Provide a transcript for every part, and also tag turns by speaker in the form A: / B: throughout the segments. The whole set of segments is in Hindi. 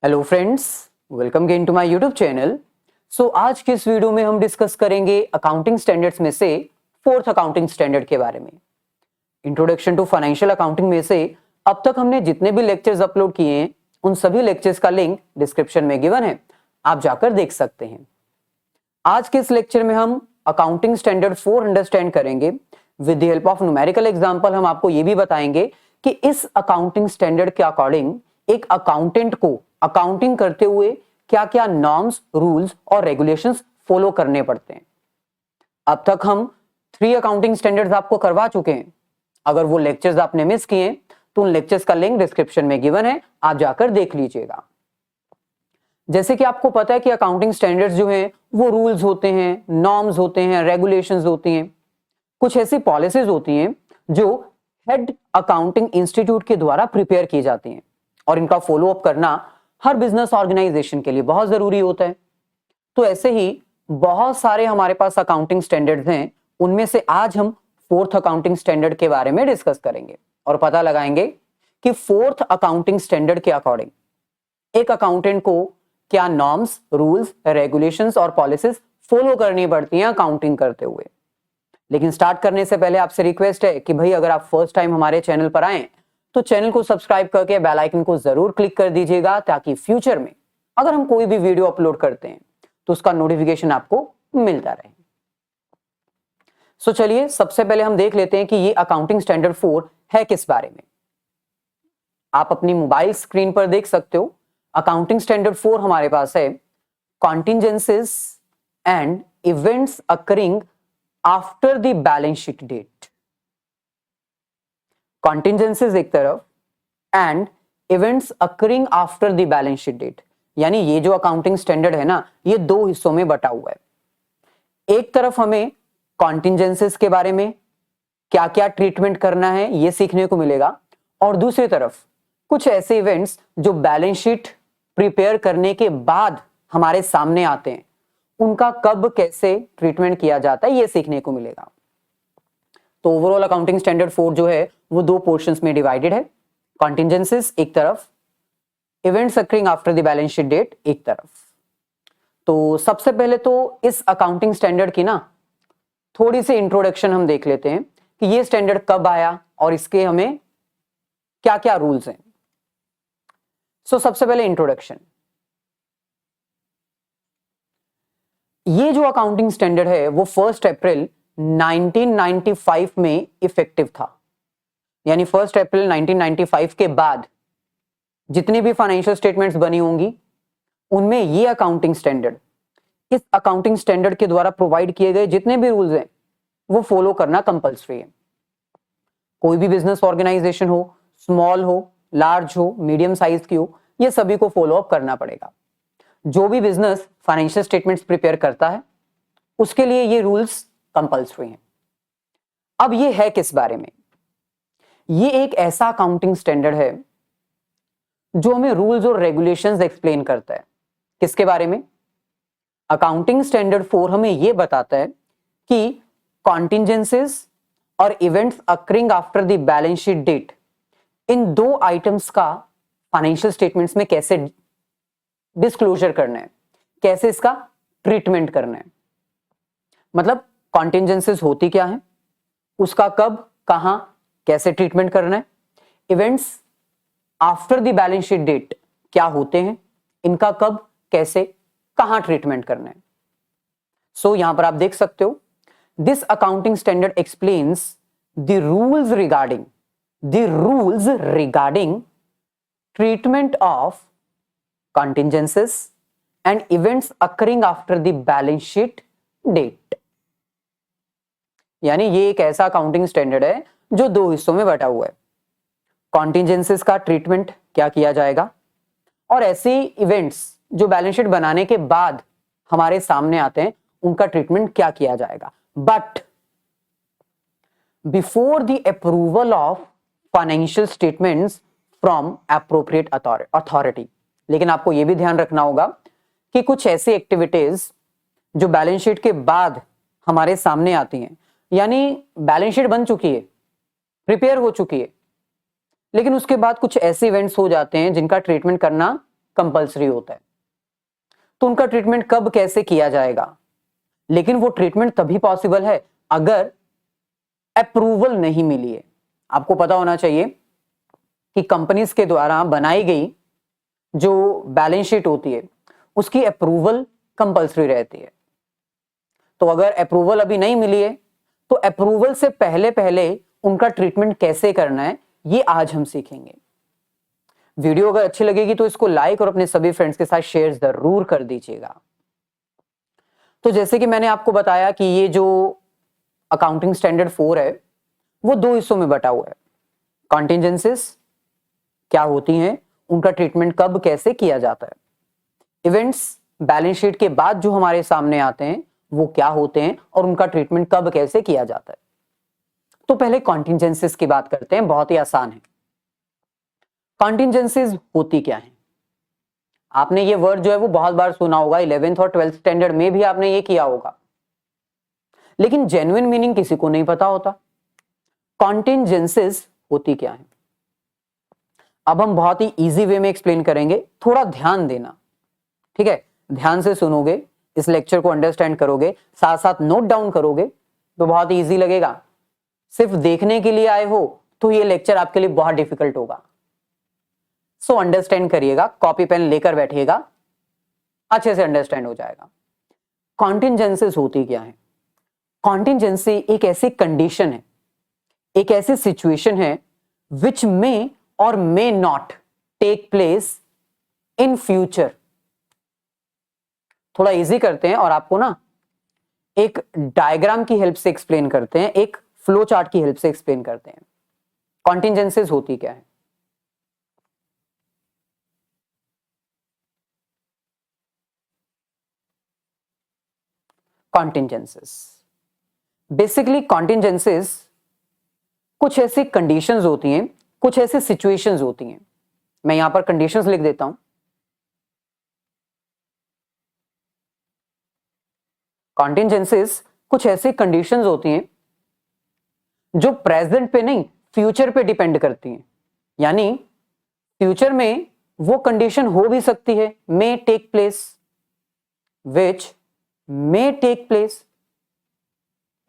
A: Hello friends, welcome again to my YouTube channel. आज के इस वीडियो में हम डिस्कस करेंगे अकाउंटिंग स्टैंडर्ड्स में से फोर्थ अकाउंटिंग स्टैंडर्ड के बारे में। इंट्रोडक्शन टू फाइनेंशियल अकाउंटिंग में से अब तक हमने जितने भी लेक्चर्स अपलोड किए हैं उन सभी लेक्चर्स का लिंक डिस्क्रिप्शन में गिवन है, आप जाकर देख सकते हैं। आज के इस लेक्चर में हम अकाउंटिंग स्टैंडर्ड 4 अंडरस्टैंड करेंगे। With the help of numerical example हम आपको ये भी बताएंगे कि इस अकाउंटिंग स्टैंडर्ड के अकॉर्डिंग एक अकाउंटेंट को अकाउंटिंग करते हुए क्या क्या नॉर्म्स, रूल्स और रेगुलेशंस फॉलो करने पड़ते हैं। अब तक हम 3 अकाउंटिंग स्टैंडर्ड्स आपको करवा चुके हैं। अगर वो लेक्चर्स आपने मिस किए तो उन लेक्चर्स का लिंक डिस्क्रिप्शन में गिवन है, आप जाकर देख लीजिएगा। जैसे कि आपको पता है कि अकाउंटिंग स्टैंडर्ड्स जो हैं वो रूल्स होते हैं, नॉर्म्स होते हैं, रेगुलेशंस होती हैं, कुछ ऐसी पॉलिसीज होती हैं जो हेड अकाउंटिंग इंस्टीट्यूट के द्वारा प्रिपेयर की जाती हैं और इनका फॉलो अप करना हर बिजनेस ऑर्गेनाइजेशन के लिए बहुत जरूरी होता है। तो ऐसे ही बहुत सारे हमारे पास अकाउंटिंग स्टैंडर्ड्स हैं, उनमें से आज हम फोर्थ अकाउंटिंग स्टैंडर्ड के बारे में डिस्कस करेंगे और पता लगाएंगे कि फोर्थ अकाउंटिंग स्टैंडर्ड के अकॉर्डिंग एक अकाउंटेंट को क्या नॉर्म्स, रूल्स, रेगुलेशंस और पॉलिसीज फॉलो करनी पड़ती हैं अकाउंटिंग करते हुए। लेकिन स्टार्ट करने से पहले आपसे रिक्वेस्ट है कि भाई अगर आप फर्स्ट टाइम हमारे चैनल पर आए तो चैनल को सब्सक्राइब करके बेल आइकन को जरूर क्लिक कर दीजिएगा, ताकि फ्यूचर में अगर हम कोई भी वीडियो अपलोड करते हैं तो उसका नोटिफिकेशन आपको मिलता रहे। चलिए सबसे पहले हम देख लेते हैं कि ये अकाउंटिंग स्टैंडर्ड 4 है किस बारे में। आप अपनी मोबाइल स्क्रीन पर देख सकते हो, अकाउंटिंग स्टैंडर्ड 4 हमारे पास है contingencies and events occurring after the balance sheet date. Contingencies एक तरफ and events occurring after the balance sheet date, यानी ये जो अकाउंटिंग स्टैंडर्ड है ना, ये 2 हिस्सों में बटा हुआ है। एक तरफ हमें कॉन्टिजेंसीज के बारे में क्या क्या ट्रीटमेंट करना है ये सीखने को मिलेगा, और दूसरी तरफ कुछ ऐसे इवेंट्स जो बैलेंस शीट प्रिपेयर करने के बाद हमारे सामने आते हैं, उनका कब कैसे ट्रीटमेंट किया जाता है ये सीखने को मिलेगा। तो ओवरऑल अकाउंटिंग स्टैंडर्ड 4 जो है वो 2 पोर्शंस में डिवाइडेड है। कॉन्टिजेंसीज एक तरफ, events occurring after the balance sheet date एक तरफ। तो सबसे पहले तो इस अकाउंटिंग स्टैंडर्ड की ना थोड़ी सी इंट्रोडक्शन हम देख लेते हैं कि ये स्टैंडर्ड कब आया और इसके हमें क्या क्या रूल्स हैं। सबसे पहले इंट्रोडक्शन। ये जो अकाउंटिंग स्टैंडर्ड है वो 1 अप्रैल 1995 में इफेक्टिव था, यानी 1 अप्रैल 1995 के बाद जितनी भी फाइनेंशियल स्टेटमेंट्स बनी होंगी उनमें ये अकाउंटिंग स्टैंडर्ड, इस अकाउंटिंग स्टैंडर्ड के द्वारा प्रोवाइड किए गए जितने भी रूल्स हैं वो फॉलो करना कंपलसरी है। कोई भी बिजनेस ऑर्गेनाइजेशन हो, स्मॉल हो, लार्ज हो, मीडियम साइज की हो, ये सभी को फॉलो अप करना पड़ेगा। जो भी बिजनेस फाइनेंशियल स्टेटमेंट्स प्रिपेयर करता है उसके लिए ये रूल्स कंपलसरी हैं। अब ये है किस बारे में? ये एक ऐसा अकाउंटिंग स्टैंडर्ड है जो हमें रूल्स और रेगुलेशंस एक्सप्लेन करता है। किसके बारे में? अकाउंटिंग स्टैंडर्ड 4 हमें यह बताता है कि कॉन्टिजेंसीज और events occurring after the balance sheet date, इन 2 आइटम्स का फाइनेंशियल स्टेटमेंट्स में कैसे डिस्क्लोजर करना है, कैसे इसका ट्रीटमेंट करना है। मतलब कॉन्टिजेंसीज होती क्या है, उसका कब, कहां, कैसे ट्रीटमेंट करना है। Events after the balance sheet date क्या होते हैं, इनका कब, कैसे, कहां ट्रीटमेंट करना है। यहां पर आप देख सकते हो, this accounting standard explains the rules regarding treatment of contingencies and events occurring after the balance sheet date। यानी ये एक ऐसा अकाउंटिंग स्टैंडर्ड है जो 2 हिस्सों में बटा हुआ है। कॉन्टिजेंसीज का ट्रीटमेंट क्या किया जाएगा, और ऐसे इवेंट्स जो बैलेंस शीट बनाने के बाद हमारे सामने आते हैं उनका ट्रीटमेंट क्या किया जाएगा। But before the approval of financial statements from appropriate authority, लेकिन आपको यह भी ध्यान रखना होगा कि कुछ ऐसी एक्टिविटीज जो बैलेंस शीट के बाद हमारे सामने आती हैं, यानी बैलेंस शीट बन चुकी है, प्रिपेयर हो चुकी है, लेकिन उसके बाद कुछ ऐसे इवेंट्स हो जाते हैं जिनका ट्रीटमेंट करना कंपल्सरी होता है। तो उनका ट्रीटमेंट कब कैसे किया जाएगा, लेकिन वो ट्रीटमेंट तभी पॉसिबल है अगर अप्रूवल नहीं मिली है। आपको पता होना चाहिए कि कंपनीज के द्वारा बनाई गई जो बैलेंस शीट होती है उसकी अप्रूवल कंपल्सरी रहती है। तो अगर अप्रूवल अभी नहीं मिली है तो अप्रूवल से पहले पहले उनका ट्रीटमेंट कैसे करना है ये आज हम सीखेंगे। वीडियो अगर अच्छी लगेगी तो इसको लाइक और अपने सभी फ्रेंड्स के साथ शेयर जरूर कर दीजिएगा। तो जैसे कि मैंने आपको बताया कि ये जो अकाउंटिंग स्टैंडर्ड 4 है वो दो हिस्सों में बटा हुआ है। कॉन्टिंजेंसीज क्या होती हैं, उनका ट्रीटमेंट कब कैसे किया जाता है। इवेंट्स बैलेंस शीट के बाद जो हमारे सामने आते हैं वो क्या होते हैं और उनका ट्रीटमेंट कब कैसे किया जाता है। तो पहले कॉन्टिंजेंसीज की बात करते हैं, बहुत ही आसान है। कॉन्टिंजेंसीज होती क्या है? आपने ये वर्ड जो है वो बहुत बार सुना होगा, 11th और 12th स्टैंडर्ड में भी आपने ये किया होगा, लेकिन जेन्युइन मीनिंग किसी को नहीं पता होता। कॉन्टिंजेंसीज होती क्या है, अब हम बहुत ही इजी वे में एक्सप्लेन करेंगे, थोड़ा ध्यान देना, ठीक है? ध्यान से सुनोगे, इस लेक्चर को अंडरस्टैंड करोगे, साथ साथ नोट डाउन करोगे तो बहुत इजी लगेगा। सिर्फ देखने के लिए आए हो तो ये लेक्चर आपके लिए बहुत डिफिकल्ट होगा। सो अंडरस्टैंड करिएगा, कॉपी पेन लेकर बैठिएगा, अच्छे से अंडरस्टैंड हो जाएगा। कॉन्टिंजेंसीज होती क्या है? कॉन्टिंजेंसी एक ऐसी कंडीशन है, एक ऐसी सिचुएशन है विच मे और may not take place in future. थोड़ा इजी करते हैं और आपको ना एक डायग्राम की हेल्प से एक्सप्लेन करते हैं, एक फ्लो चार्ट की हेल्प से एक्सप्लेन करते हैं कॉन्टिंजेंसीज होती क्या है। कॉन्टिंजेंसीज बेसिकली, कॉन्टिंजेंसीज कुछ ऐसी कंडीशंस होती हैं, कुछ ऐसी सिचुएशंस होती हैं। मैं यहां पर कंडीशंस लिख देता हूं। कॉन्टिंजेंसीज कुछ ऐसी कंडीशंस होती हैं जो प्रेजेंट पे नहीं फ्यूचर पे डिपेंड करती हैं। यानी फ्यूचर में वो कंडीशन हो भी सकती है, मे टेक प्लेस, विच मे टेक प्लेस।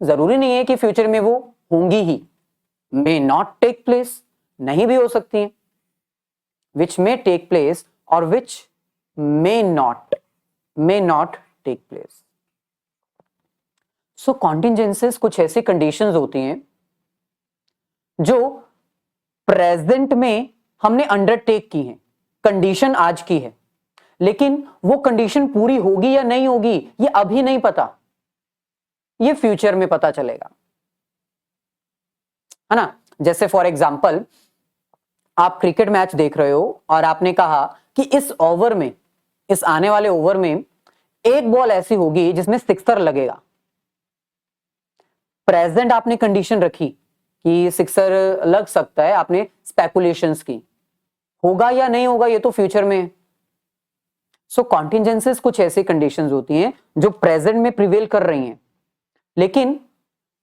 A: जरूरी नहीं है कि फ्यूचर में वो होंगी ही, मे नॉट टेक प्लेस, नहीं भी हो सकती हैं। विच मे टेक प्लेस और विच मे नॉट टेक प्लेस। सो कॉन्टिंजेंसीज कुछ ऐसी कंडीशंस होती हैं जो प्रेजेंट में हमने अंडरटेक की हैं, कंडीशन आज की है, लेकिन वो कंडीशन पूरी होगी या नहीं होगी ये अभी नहीं पता, ये फ्यूचर में पता चलेगा, है ना? जैसे फॉर एग्जांपल आप क्रिकेट मैच देख रहे हो और आपने कहा कि इस ओवर में, इस आने वाले ओवर में एक बॉल ऐसी होगी जिसमें सिक्सर लगेगा। प्रेजेंट आपने कंडीशन रखी कि सिक्सर लग सकता है, आपने स्पेकुलेशंस की, होगा या नहीं होगा ये तो फ्यूचर में। सो कॉन्टिंजेंसीज कुछ ऐसी कंडीशंस होती हैं जो प्रेजेंट में प्रिवेल कर रही हैं, लेकिन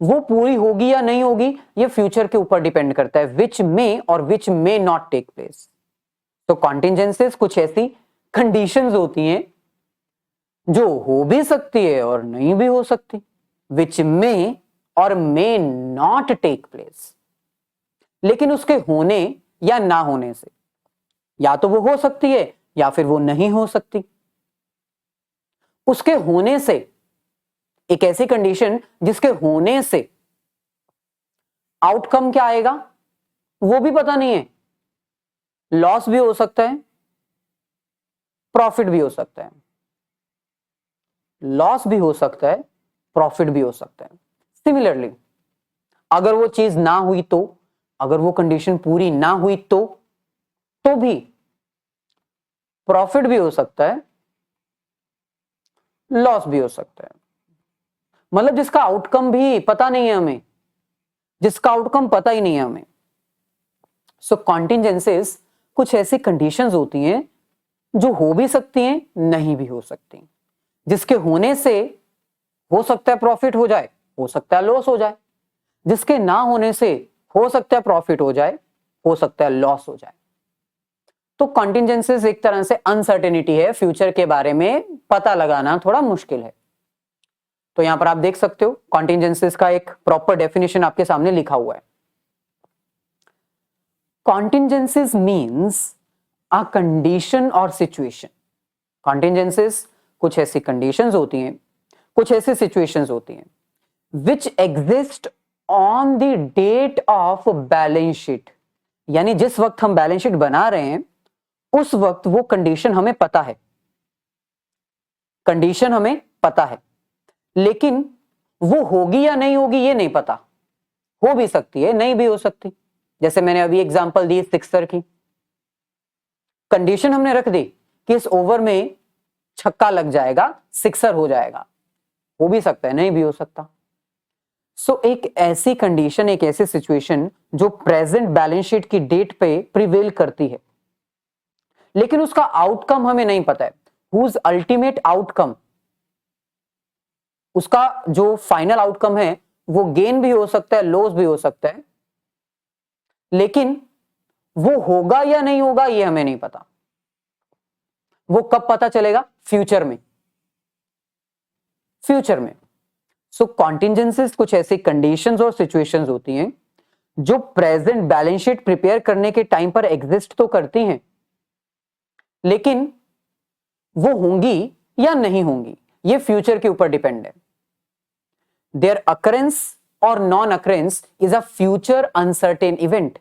A: वो पूरी होगी या नहीं होगी ये फ्यूचर के ऊपर डिपेंड करता है, विच मे और विच मे नॉट टेक प्लेस। तो कॉन्टिंजेंसीज कुछ ऐसी कंडीशंस होती हैं जो हो भी सकती है और नहीं भी हो सकती, विच मे और मे नॉट टेक प्लेस। लेकिन उसके होने या ना होने से या तो वो हो सकती है या फिर वो नहीं हो सकती। उसके होने से, एक ऐसी कंडीशन जिसके होने से आउटकम क्या आएगा वो भी पता नहीं है, लॉस भी हो सकता है, प्रॉफिट भी हो सकता है, लॉस भी हो सकता है, प्रॉफिट भी हो सकता है। सिमिलरली अगर वो चीज ना हुई तो, अगर वो कंडीशन पूरी ना हुई तो भी प्रॉफिट भी हो सकता है, लॉस भी हो सकता है। मतलब जिसका आउटकम भी पता नहीं है हमें, जिसका आउटकम पता ही नहीं है हमें। सो कॉन्टिंजेंसीज कुछ ऐसी कंडीशंस होती हैं जो हो भी सकती हैं, नहीं भी हो सकती, जिसके होने से हो सकता है प्रॉफिट हो जाए, हो सकता है लॉस हो जाए, जिसके ना होने से हो सकता है प्रॉफिट हो जाए, हो सकता है लॉस हो जाए। तो कॉन्टिजेंसीज एक तरह से अनसर्टेनिटी है, फ्यूचर के बारे में पता लगाना थोड़ा मुश्किल है। तो यहां पर आप देख सकते हो कॉन्टिजेंसीज का एक प्रॉपर डेफिनेशन आपके सामने लिखा हुआ है। कॉन्टिजेंसीज मीन्स अ कंडीशन और सिचुएशन। कॉन्टिजेंसीज कुछ ऐसी कंडीशंस होती हैं, कुछ ऐसी सिचुएशंस होती हैं which exist on the date of balance sheet, यानी जिस वक्त हम बैलेंस शीट बना रहे हैं उस वक्त वो कंडीशन हमें पता है, कंडीशन हमें पता है, लेकिन वो होगी या नहीं होगी ये नहीं पता। हो भी सकती है, नहीं भी हो सकती। जैसे मैंने अभी एग्जांपल दी सिक्सर की, कंडीशन हमने रख दी कि इस ओवर में छक्का लग जाएगा, सिक्सर हो जाएगा। हो भी सकता है, नहीं भी हो सकता। सो एक ऐसी कंडीशन, एक ऐसी सिचुएशन जो प्रेजेंट बैलेंस शीट की डेट पे प्रिवेल करती है, लेकिन उसका आउटकम हमें नहीं पता है। हुज अल्टीमेट आउटकम, उसका जो फाइनल आउटकम है वो गेन भी हो सकता है, लॉस भी हो सकता है, लेकिन वो होगा या नहीं होगा ये हमें नहीं पता। वो कब पता चलेगा? फ्यूचर में, फ्यूचर में। सो कॉन्टिजेंसीज कुछ ऐसी कंडीशंस और सिचुएशंस होती हैं जो प्रेजेंट बैलेंस शीट प्रिपेयर करने के टाइम पर एग्जिस्ट तो करती हैं, लेकिन वो होंगी या नहीं होंगी ये फ्यूचर के ऊपर डिपेंड है। देयर अकरेंस और non occurrence is a future uncertain event.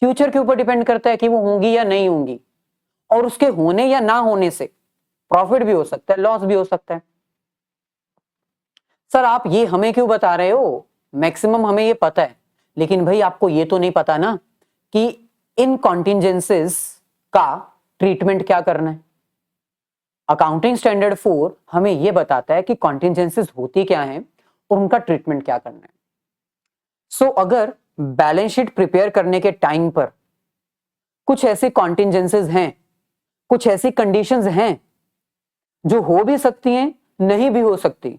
A: Future के ऊपर डिपेंड करता है कि वो होंगी या नहीं होंगी, और उसके होने या ना होने से प्रॉफिट भी हो सकता है, लॉस भी हो सकता है। सर आप ये हमें क्यों बता रहे हो? मैक्सिमम हमें ये पता है, लेकिन भाई आपको ये तो नहीं पता ना कि इन कॉन्टिजेंसीज का ट्रीटमेंट क्या करना है। अकाउंटिंग स्टैंडर्ड 4 हमें यह बताता है कि कॉन्टिजेंसीज होती क्या हैं और उनका ट्रीटमेंट क्या करना है। सो अगर बैलेंस शीट प्रिपेयर करने के टाइम पर कुछ ऐसी कॉन्टिजेंसीज हैं, कुछ ऐसी कंडीशंस हैं जो हो भी सकती हैं, नहीं भी हो सकती,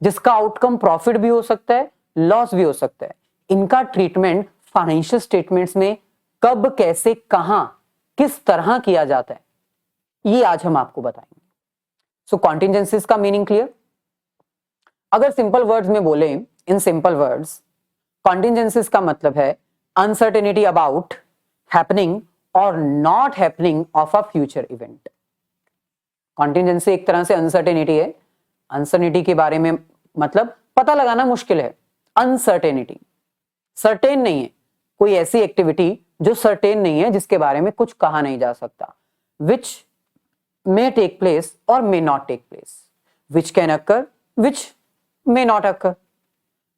A: जिसका आउटकम प्रॉफिट भी हो सकता है, लॉस भी हो सकता है, इनका ट्रीटमेंट फाइनेंशियल स्टेटमेंट्स में कब, कैसे, कहां, किस तरह किया जाता है, ये आज हम आपको बताएंगे। सो कॉन्टिजेंसीज का मीनिंग क्लियर? अगर सिंपल वर्ड्स में बोले, इन सिंपल वर्ड्स, कॉन्टिजेंसीज का मतलब है अनसर्टेनिटी अबाउट हैपनिंग और not happening of a future event. Contingency एक तरह से अनसर्टेनिटी है। अनसर्टेनिटी के बारे में मतलब पता लगाना मुश्किल है। अनसर्टेनिटी, सर्टेन नहीं है, कोई ऐसी एक्टिविटी जो सर्टेन नहीं है, जिसके बारे में कुछ कहा नहीं जा सकता। विच may take place or may not take place, which can occur, which may not occur,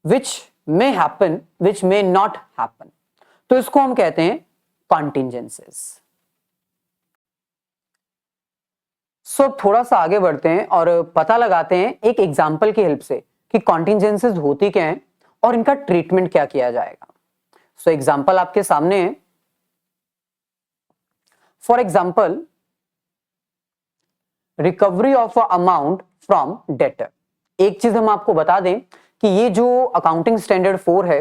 A: which may happen, which may not happen. तो इसको हम कहते हैं contingencies. सो थोड़ा सा आगे बढ़ते हैं और पता लगाते हैं एक एग्जाम्पल की हेल्प से कि contingencies होती क्या है और इनका ट्रीटमेंट क्या किया जाएगा। सो एग्जाम्पल आपके सामने है। For example, recovery of amount from debtor. एक चीज हम आपको बता दें कि ये जो अकाउंटिंग स्टैंडर्ड 4 है,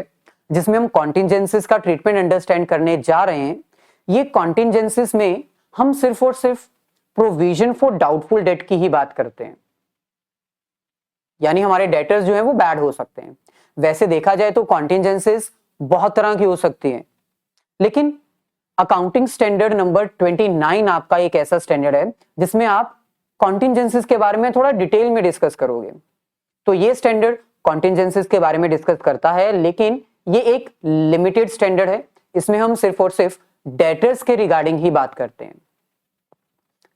A: जिसमें हम कॉन्टिजेंसीज का ट्रीटमेंट अंडरस्टैंड करने जा रहे हैं, ये कॉन्टिजेंसीज में हम सिर्फ और सिर्फ प्रोविजन फॉर डाउटफुल डेट की ही बात करते हैं। यानी हमारे डेटर्स जो हैं वो बैड हो सकते हैं। वैसे देखा जाए तो कॉन्टिजेंसीज बहुत तरह की हो सकती हैं, लेकिन अकाउंटिंग स्टैंडर्ड नंबर 29 आपका एक ऐसा स्टैंडर्ड है जिसमें आप कॉन्टिजेंसीज के बारे में थोड़ा डिटेल में डिस्कस करोगे। तो ये स्टैंडर्ड कॉन्टिजेंसीज के बारे में डिस्कस करता है, लेकिन ये एक लिमिटेड स्टैंडर्ड है। इसमें हम सिर्फ और सिर्फ डेटर्स के रिगार्डिंग ही बात करते हैं।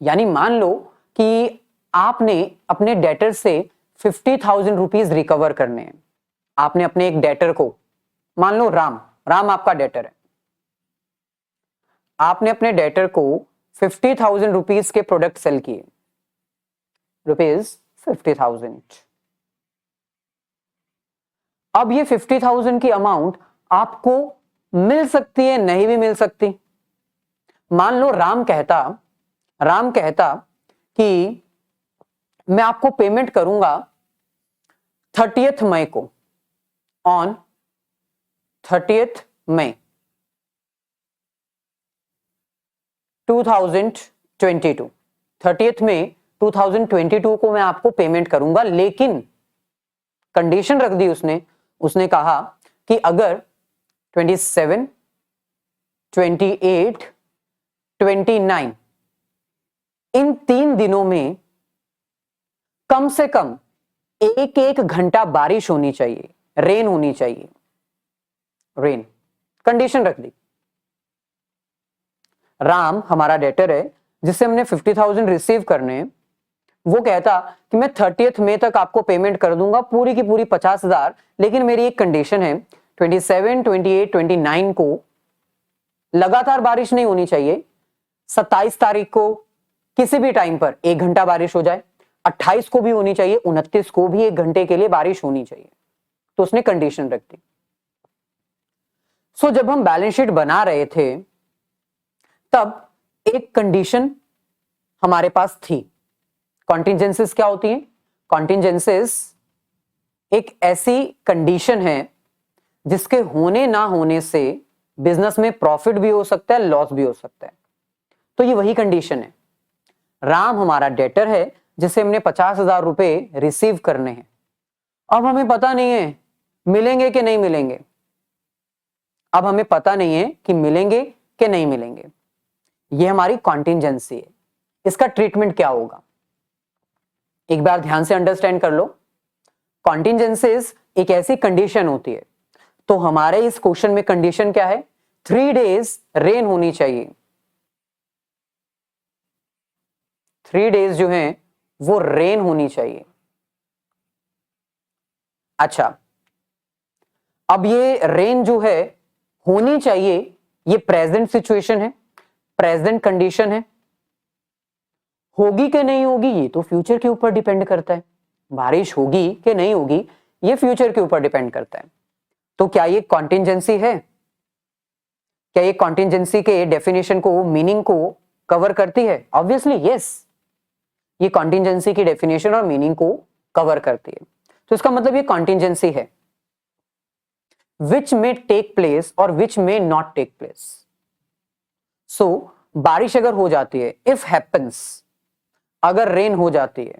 A: यानी मान लो कि आपने अपने डेटर से 50,000 रुपीज रिकवर करने हैं। आपने अपने एक डेटर को, मान लो राम आपका डेटर है, आपने अपने डेटर को 50,000 रुपीज के प्रोडक्ट सेल किए, ₹50,000। अब ये 50,000 की अमाउंट आपको मिल सकती है, नहीं भी मिल सकती। मान लो राम कहता कि मैं आपको पेमेंट करूंगा 30th मई को, ऑन 30th मई। 2022 30th में 2022 को मैं आपको पेमेंट करूंगा, लेकिन कंडीशन रख दी उसने कहा कि अगर 27, 28, 29 इन 3 दिनों में कम से कम एक घंटा बारिश होनी चाहिए, रेन होनी चाहिए, रेन कंडीशन रख दी। राम हमारा डेटर है जिससे हमने 50,000 रिसीव करने, वो कहता कि मैं 30th मई तक आपको पेमेंट कर दूंगा पूरी की पूरी 50,000, लेकिन मेरी एक कंडीशन है 27, 28, 29 को लगातार बारिश नहीं होनी चाहिए, 27 तारीख को किसी भी टाइम पर 1 घंटा बारिश हो जाए, 28 को भी होनी चाहिए, 29 को भी 1 घंटे के लिए बारिश होनी चाहिए। तो उसने कंडीशन रख दी। जब हम बैलेंस शीट बना रहे थे तब एक कंडीशन हमारे पास थी। कॉन्टिंजेंसीज क्या होती है? कॉन्टिंजेंसीज एक ऐसी कंडीशन है जिसके होने ना होने से बिजनेस में प्रॉफिट भी हो सकता है, लॉस भी हो सकता है। तो ये वही कंडीशन है। राम हमारा डेटर है जिसे हमने 50,000 रुपए रिसीव करने हैं। अब हमें पता नहीं है मिलेंगे कि नहीं मिलेंगे, अब हमें पता नहीं है कि मिलेंगे कि नहीं मिलेंगे। ये हमारी कॉन्टिंजेंसी है। इसका ट्रीटमेंट क्या होगा एक बार ध्यान से अंडरस्टैंड कर लो। कॉन्टिंजेंसीज एक ऐसी कंडीशन होती है, तो हमारे इस क्वेश्चन में कंडीशन क्या है? 3 डेज रेन होनी चाहिए। 3 डेज जो है वो रेन होनी चाहिए। अच्छा, अब ये रेन जो है होनी चाहिए, ये प्रेजेंट सिचुएशन है, प्रेजेंट कंडीशन है। होगी कि नहीं होगी ये तो फ्यूचर के ऊपर डिपेंड करता है। बारिश होगी कि नहीं होगी ये फ्यूचर के ऊपर डिपेंड करता है। तो क्या ये कॉन्टिंजेंसी है? क्या ये कॉन्टिंजेंसी के डेफिनेशन को, मीनिंग को कवर करती है? ऑब्वियसली यस, ये कॉन्टिंजेंसी की डेफिनेशन और मीनिंग को कवर करती है। तो इसका मतलब ये कॉन्टिंजेंसी है विच मे टेक प्लेस और विच मे नॉट टेक प्लेस। सो बारिश अगर हो जाती है, इफ हैपेंस, अगर रेन हो जाती है,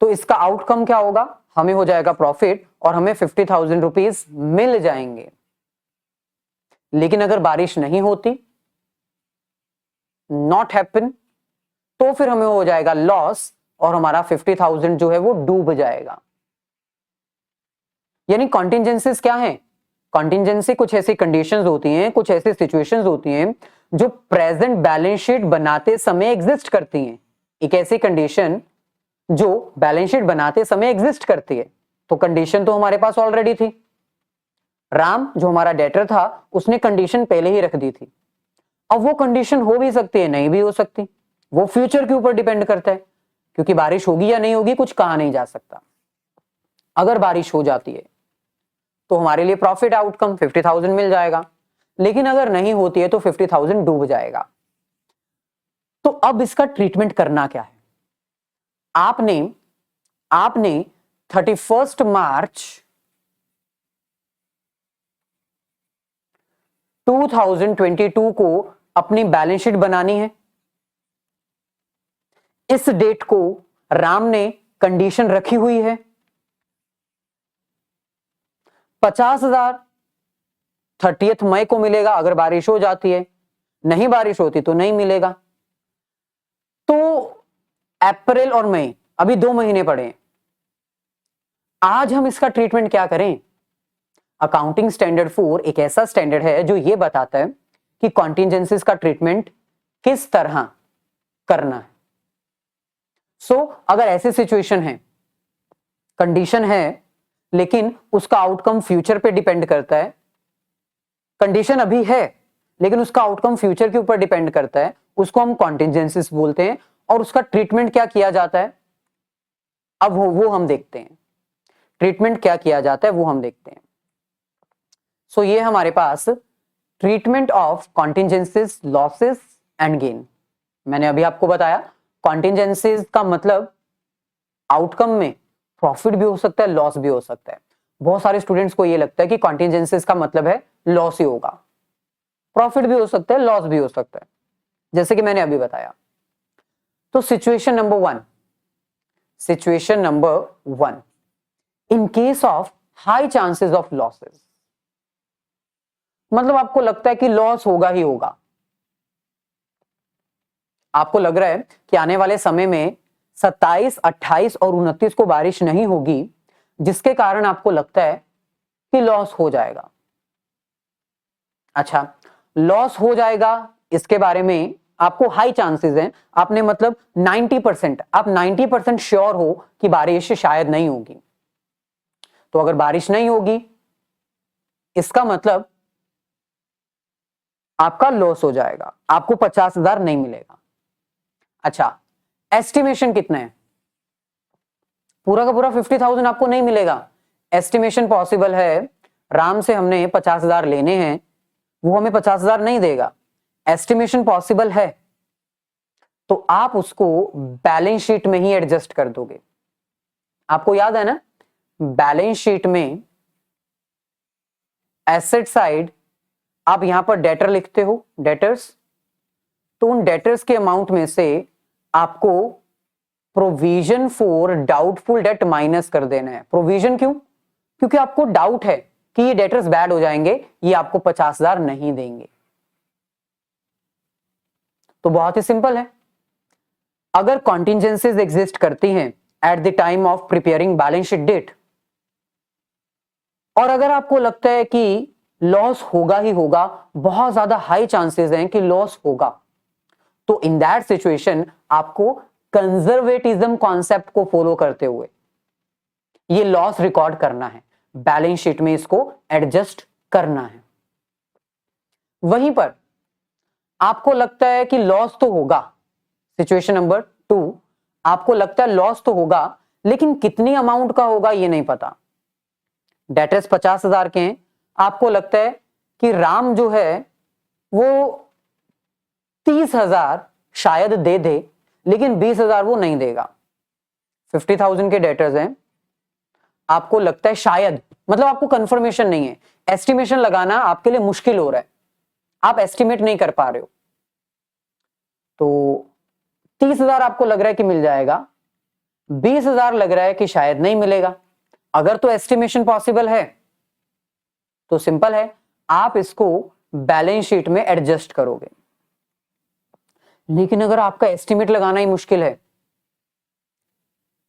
A: तो इसका आउटकम क्या होगा? हमें हो जाएगा प्रॉफिट और हमें 50,000 रुपीज मिल जाएंगे। लेकिन अगर बारिश नहीं होती, नॉट हैपन, तो फिर हमें हो जाएगा लॉस और हमारा 50,000 जो है वो डूब जाएगा। यानी कॉन्टिंजेंसीज क्या है? कॉन्टिंजेंसी कुछ ऐसी कंडीशंस होती हैं, कुछ ऐसी सिचुएशंस होती हैं जो प्रेजेंट बैलेंस शीट बनाते समय एग्जिस्ट करती हैं। एक ऐसी कंडीशन जो बैलेंस शीट बनाते समय एग्जिस्ट करती है। तो कंडीशन तो हमारे पास ऑलरेडी थी। राम जो हमारा डेटर था उसने कंडीशन पहले ही रख दी थी। अब वो कंडीशन हो भी सकती है, नहीं भी हो सकती, वो फ्यूचर के ऊपर डिपेंड करता है, क्योंकि बारिश होगी या नहीं होगी कुछ कहा नहीं जा सकता। अगर बारिश हो जाती है तो हमारे लिए प्रॉफिट आउटकम 50,000 मिल जाएगा, लेकिन अगर नहीं होती है तो 50,000 डूब जाएगा। तो अब इसका ट्रीटमेंट करना क्या है? आपने 31 मार्च 2022 को अपनी बैलेंस शीट बनानी है। इस डेट को राम ने कंडीशन रखी हुई है 50,000 30th मई को मिलेगा अगर बारिश हो जाती है, नहीं बारिश होती तो नहीं मिलेगा। तो अप्रैल और मई अभी 2 महीने पड़े हैं। आज हम इसका ट्रीटमेंट क्या करें? अकाउंटिंग स्टैंडर्ड 4 एक ऐसा स्टैंडर्ड है जो यह बताता है कि कॉन्टिंजेंसीज का ट्रीटमेंट किस तरह करना है। अगर ऐसी सिचुएशन है, कंडीशन है, लेकिन उसका आउटकम फ्यूचर पे डिपेंड करता है, कंडीशन अभी है लेकिन उसका आउटकम फ्यूचर के ऊपर डिपेंड करता है, उसको हम कॉन्टिंजेंसीज बोलते हैं। और उसका ट्रीटमेंट क्या किया जाता है अब वो हम देखते हैं। ट्रीटमेंट क्या किया जाता है वो हम देखते हैं। ये हमारे पास treatment of contingencies, losses and gain. मैंने अभी आपको बताया कॉन्टिंजेंसीज का मतलब आउटकम में प्रॉफिट भी हो सकता है, लॉस भी हो सकता है। बहुत सारे स्टूडेंट्स को ये लगता है कि कॉन्टिंजेंसीज का मतलब है लॉस ही होगा, प्रॉफिट भी हो सकता है, लॉस भी हो सकता है, जैसे कि मैंने अभी बताया। तो situation number one, in case of high chances of losses, मतलब आपको लगता है कि लॉस होगा ही होगा। आपको लग रहा है कि आने वाले समय में 27, 28 और 29 को बारिश नहीं होगी, जिसके कारण आपको लगता है कि लॉस हो जाएगा। अच्छा, लॉस हो जाएगा, इसके बारे में आपको हाई चांसेस हैं, आपने मतलब 90%, आप 90% श्योर हो कि बारिश शायद नहीं होगी। तो अगर बारिश नहीं होगी, इसका मतलब आपका लॉस हो जाएगा, आपको 50,000 नहीं मिलेगा। अच्छा, एस्टिमेशन कितना है? पूरा का पूरा 50,000 आपको नहीं मिलेगा। एस्टिमेशन पॉसिबल है, राम से हमने 50,000 लेने हैं, वो हमें 50,000 नहीं देगा। एस्टिमेशन पॉसिबल है तो आप उसको बैलेंस शीट में ही एडजस्ट कर दोगे। आपको याद है ना, बैलेंस शीट में एसेट साइड आप यहां पर डेटर लिखते हो, डेटर्स, तो उन डेटर्स के अमाउंट में से आपको provision for doubtful debt minus कर देना है। प्रोविजन क्यों? क्योंकि आपको डाउट है कि ये डेटर्स बैड हो जाएंगे, ये आपको 50,000 नहीं देंगे। तो बहुत ही सिंपल है, अगर कॉन्टिजेंसीज एग्जिस्ट करती हैं at the time of preparing balance sheet date, और अगर आपको लगता है कि लॉस होगा ही होगा, बहुत ज्यादा हाई चांसेस हैं कि लॉस होगा, तो इन दैट सिचुएशन आपको कंजर्वेटिज्म कॉन्सेप्ट को फॉलो करते हुए ये लॉस रिकॉर्ड करना है, बैलेंस शीट में इसको एडजस्ट करना है। वहीं पर आपको लगता है कि लॉस तो होगा, सिचुएशन नंबर 2, आपको लगता है लॉस तो होगा, लेकिन कितनी अमाउंट का होगा ये नहीं पता। डेटर्स 50,000 के हैं, आपको लगता है कि राम जो है वो 30,000 शायद दे दे, लेकिन 20,000 वो नहीं देगा। 50,000 के डेटर्स हैं, आपको लगता है शायद, मतलब आपको कंफर्मेशन नहीं है, एस्टिमेशन लगाना आपके लिए मुश्किल हो रहा है, आप एस्टिमेट नहीं कर पा रहे हो, तो 30,000 आपको लग रहा है कि मिल जाएगा, 20,000 लग रहा है कि शायद नहीं मिलेगा। अगर तो एस्टिमेशन पॉसिबल है तो सिंपल है, आप इसको बैलेंस शीट में एडजस्ट करोगे। लेकिन अगर आपका एस्टिमेट लगाना ही मुश्किल है,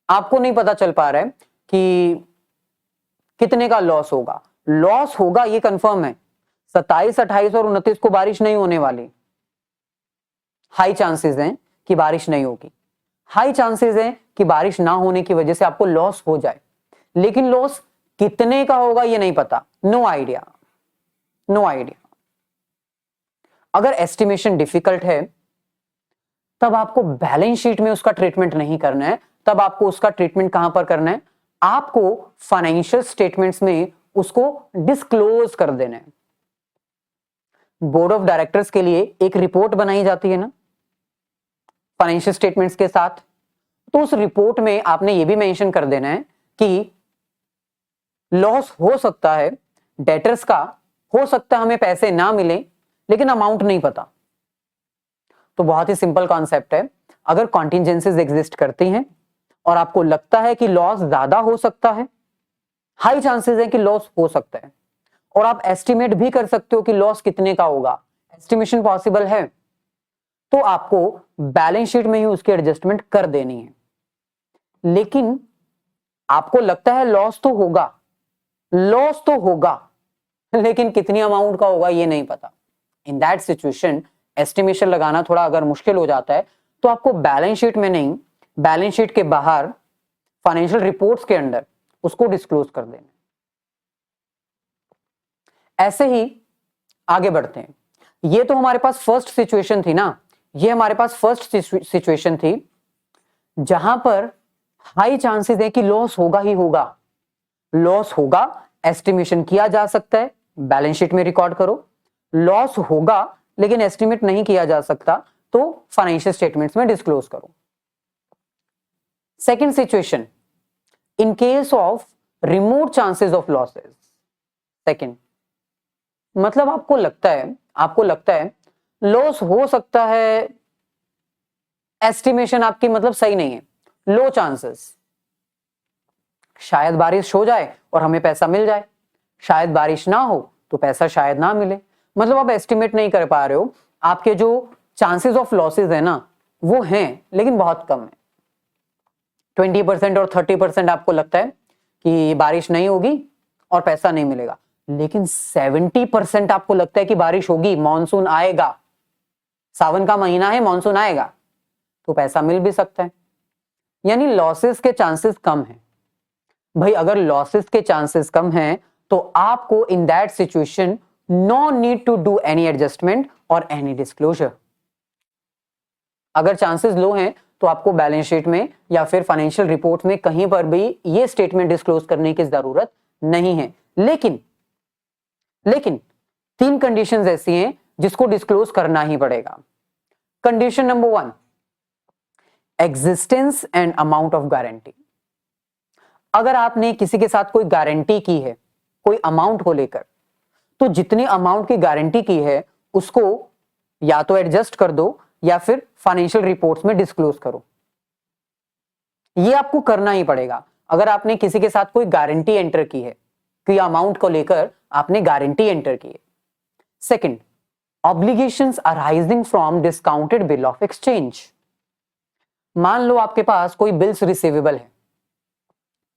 A: आपको नहीं पता चल पा रहा है कि कितने का लॉस होगा, लॉस होगा ये कंफर्म है, 27, 28 और 29 को बारिश नहीं होने वाली, हाई चांसेस हैं कि बारिश नहीं होगी, हाई चांसेस हैं कि बारिश ना होने की वजह से आपको लॉस हो जाए, लेकिन लॉस कितने का होगा ये नहीं पता, नो आइडिया, नो आइडिया। अगर एस्टिमेशन डिफिकल्ट है तब आपको बैलेंस शीट में उसका ट्रीटमेंट नहीं करना है, तब आपको उसका ट्रीटमेंट कहां पर करना है, आपको फाइनेंशियल स्टेटमेंट्स में उसको डिस्क्लोज कर देना है। बोर्ड ऑफ डायरेक्टर्स के लिए एक रिपोर्ट बनाई जाती है ना फाइनेंशियल स्टेटमेंट्स के साथ, तो उस रिपोर्ट में आपने ये भी मेंशन कर देना है कि लॉस हो सकता है डेटर्स का, हो सकता है हमें पैसे ना मिले, लेकिन अमाउंट नहीं पता। तो बहुत ही सिंपल कॉन्सेप्ट है, अगर कॉन्टिजेंसीज एग्जिस्ट करती हैं और आपको लगता है कि लॉस ज्यादा हो सकता है, हाई चांसेस है कि लॉस हो सकता है, और आप एस्टिमेट भी कर सकते हो कि लॉस कितने का होगा, एस्टिमेशन पॉसिबल है, तो आपको बैलेंस शीट में ही उसकी एडजस्टमेंट कर देनी है। लेकिन आपको लगता है लॉस तो होगा, लॉस तो होगा, लेकिन कितनी अमाउंट का होगा ये नहीं पता। इन दैट सिचुएशन एस्टिमेशन लगाना थोड़ा अगर मुश्किल हो जाता है, तो आपको बैलेंस शीट में नहीं, बैलेंस शीट के बाहर फाइनेंशियल रिपोर्ट्स के अंदर उसको डिस्क्लोज कर देना। ऐसे ही आगे बढ़ते हैं। ये तो हमारे पास फर्स्ट सिचुएशन थी ना, ये हमारे पास फर्स्ट सिचुएशन थी जहां पर हाई चांसेस है कि लॉस होगा ही होगा, लॉस होगा, एस्टिमेशन किया जा सकता है, बैलेंस शीट में रिकॉर्ड करो, लॉस होगा लेकिन एस्टिमेट नहीं किया जा सकता, तो फाइनेंशियल स्टेटमेंट्स में डिस्क्लोज करो। Second situation, in case of remote chances of losses. Second मतलब आपको लगता है आपको लगता है लॉस हो सकता है, एस्टिमेशन आपकी मतलब सही नहीं है, लो चांसेस, शायद बारिश हो जाए और हमें पैसा मिल जाए, शायद बारिश ना हो तो पैसा शायद ना मिले, मतलब आप एस्टिमेट नहीं कर पा रहे हो, आपके जो चांसेस ऑफ लॉसेस है ना वो हैं लेकिन बहुत कम है। 20% और 30% आपको लगता है कि बारिश नहीं होगी और पैसा नहीं मिलेगा, लेकिन 70% आपको लगता है कि बारिश होगी, मॉनसून आएगा, सावन का महीना है, मॉनसून आएगा तो पैसा मिल भी सकता है, यानी लॉसेस के चांसेस कम हैं। भाई अगर लॉसेस के चांसेस कम हैं तो आपको in that situation no need to do any adjustment और एनी डिस्क्लोजर। अगर चांसेस लो हैं तो आपको बैलेंस शीट में या फिर फाइनेंशियल रिपोर्ट में कहीं पर भी ये स्टेटमेंट डिस्क्लोज करने की जरूरत नहीं है। लेकिन 3 कंडीशंस ऐसी हैं जिसको डिस्क्लोज करना ही पड़ेगा। Condition number 1, existence and amount of guarantee. अगर आपने किसी के साथ कोई गारंटी की है कोई अमाउंट को लेकर, तो जितनी अमाउंट की गारंटी की है उसको या तो एडजस्ट कर दो या फिर फाइनेंशियल रिपोर्ट्स में डिस्क्लोज करो। ये आपको करना ही पड़ेगा। अगर आपने किसी के साथ कोई गारंटी एंटर की है, कोई अमाउंट को लेकर आपने गारंटी एंटर की है। Second, obligations arising from discounted bill of exchange. मान लो आपके पास कोई बिल्स रिसीवेबल है,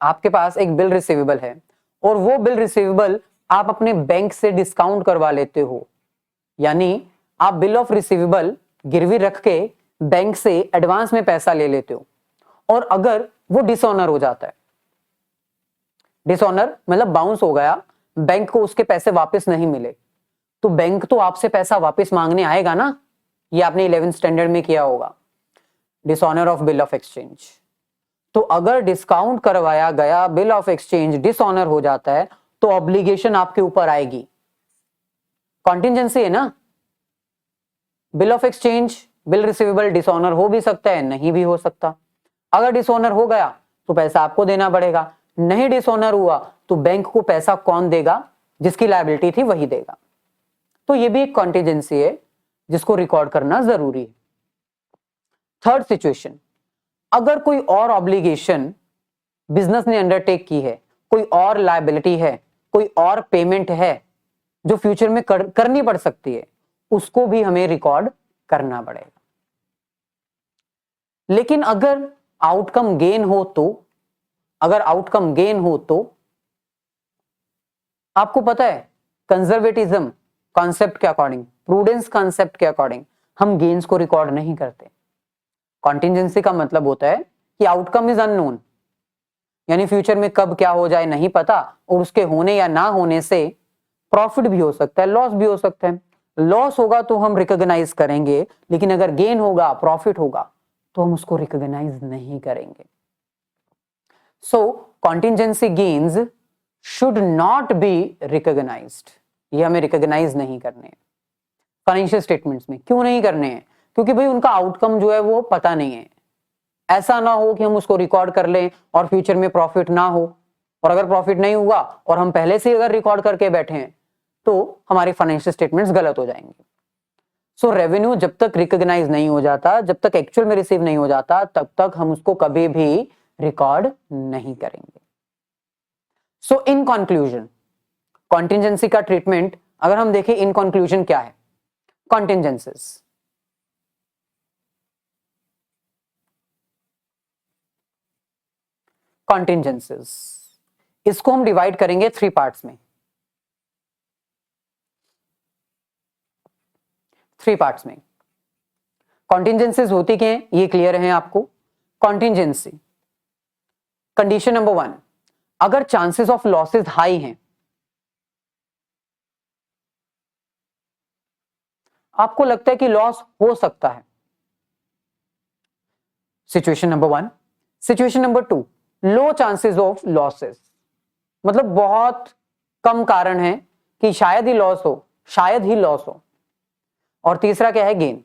A: आपके पास एक बिल रिसीवेबल है और वो बिल रिसीवेबल आप अपने बैंक से डिस्काउंट करवा लेते हो, यानी आप बिल ऑफ रिसीवेबल गिरवी रख के बैंक से एडवांस में पैसा ले लेते हो, और अगर वो डिसऑनर हो जाता है, डिसऑनर मतलब बाउंस हो गया, बैंक को उसके पैसे वापस नहीं मिले, तो बैंक तो आपसे पैसा वापस मांगने आएगा ना। ये आपने 11th स्टैंडर्ड में किया होगा, dishonour of bill of exchange. तो अगर डिस्काउंट करवाया गया बिल ऑफ एक्सचेंज डिसऑनर हो जाता है तो ऑब्लिगेशन आपके ऊपर आएगी। कॉन्टिजेंसी है ना, bill of exchange bill receivable dishonour हो भी सकता है, नहीं भी हो सकता। अगर डिसऑनर हो गया तो पैसा आपको देना पड़ेगा, नहीं डिसऑनर हुआ तो बैंक को पैसा कौन देगा, जिसकी लायबिलिटी थी वही देगा। तो ये भी एक कॉन्टिजेंसी है जिसको रिकॉर्ड करना जरूरी है। थर्ड सिचुएशन, अगर कोई और ऑब्लिगेशन बिजनेस ने अंडरटेक की है, कोई और लायबिलिटी है, कोई और पेमेंट है जो फ्यूचर में करनी पड़ सकती है, उसको भी हमें रिकॉर्ड करना पड़ेगा। लेकिन अगर आउटकम गेन हो तो, अगर आउटकम गेन हो तो आपको पता है कंजर्वेटिज्म कॉन्सेप्ट के अकॉर्डिंग, प्रूडेंस कॉन्सेप्ट के अकॉर्डिंग हम गेन्स को रिकॉर्ड नहीं करते। कॉन्टिजेंसी का मतलब होता है कि आउटकम इज अननोन, यानी फ्यूचर में कब क्या हो जाए नहीं पता, और उसके होने या ना होने से प्रॉफिट भी हो सकता है, लॉस भी हो सकता है। लॉस होगा तो हम रिकॉग्नाइज करेंगे, लेकिन अगर गेन होगा, प्रॉफिट होगा, तो हम उसको रिकॉग्नाइज नहीं करेंगे। So contingency gains should not be recognised, ये हमें रिकॉग्नाइज नहीं करने हैं फाइनेंशियल स्टेटमेंट्स में। क्यों नहीं करने हैं? क्योंकि भाई उनका आउटकम जो है वो पता नहीं है। ऐसा ना हो कि हम उसको रिकॉर्ड कर लें और फ्यूचर में प्रॉफिट ना हो, और अगर प्रॉफिट नहीं हुआ और हम पहले से अगर रिकॉर्ड करके बैठे हैं तो हमारी फाइनेंशियल स्टेटमेंट्स गलत हो जाएंगे। सो रेवेन्यू जब तक रिकॉग्नाइज नहीं हो जाता, जब तक एक्चुअल में रिसीव नहीं हो जाता, तब तक हम उसको कभी भी रिकॉर्ड नहीं करेंगे। सो इन कंक्लूजन, कॉन्टिजेंसी का ट्रीटमेंट अगर हम देखें, इन कंक्लूजन क्या है? कॉन्टिजेंसीज, कॉन्टिजेंसीज इसको हम डिवाइड करेंगे 3 पार्ट्स में। 3 पार्ट्स में कॉन्टिजेंसीज होती क्या है ये क्लियर है आपको? कॉन्टिजेंसी, कंडीशन नंबर 1, अगर चांसेस ऑफ लॉसेस हाई हैं, आपको लगता है कि लॉस हो सकता है, situation number 1। Situation number 2, low chances of losses, मतलब बहुत कम कारण है कि शायद ही लॉस हो, शायद ही लॉस हो। और तीसरा क्या है? गेन।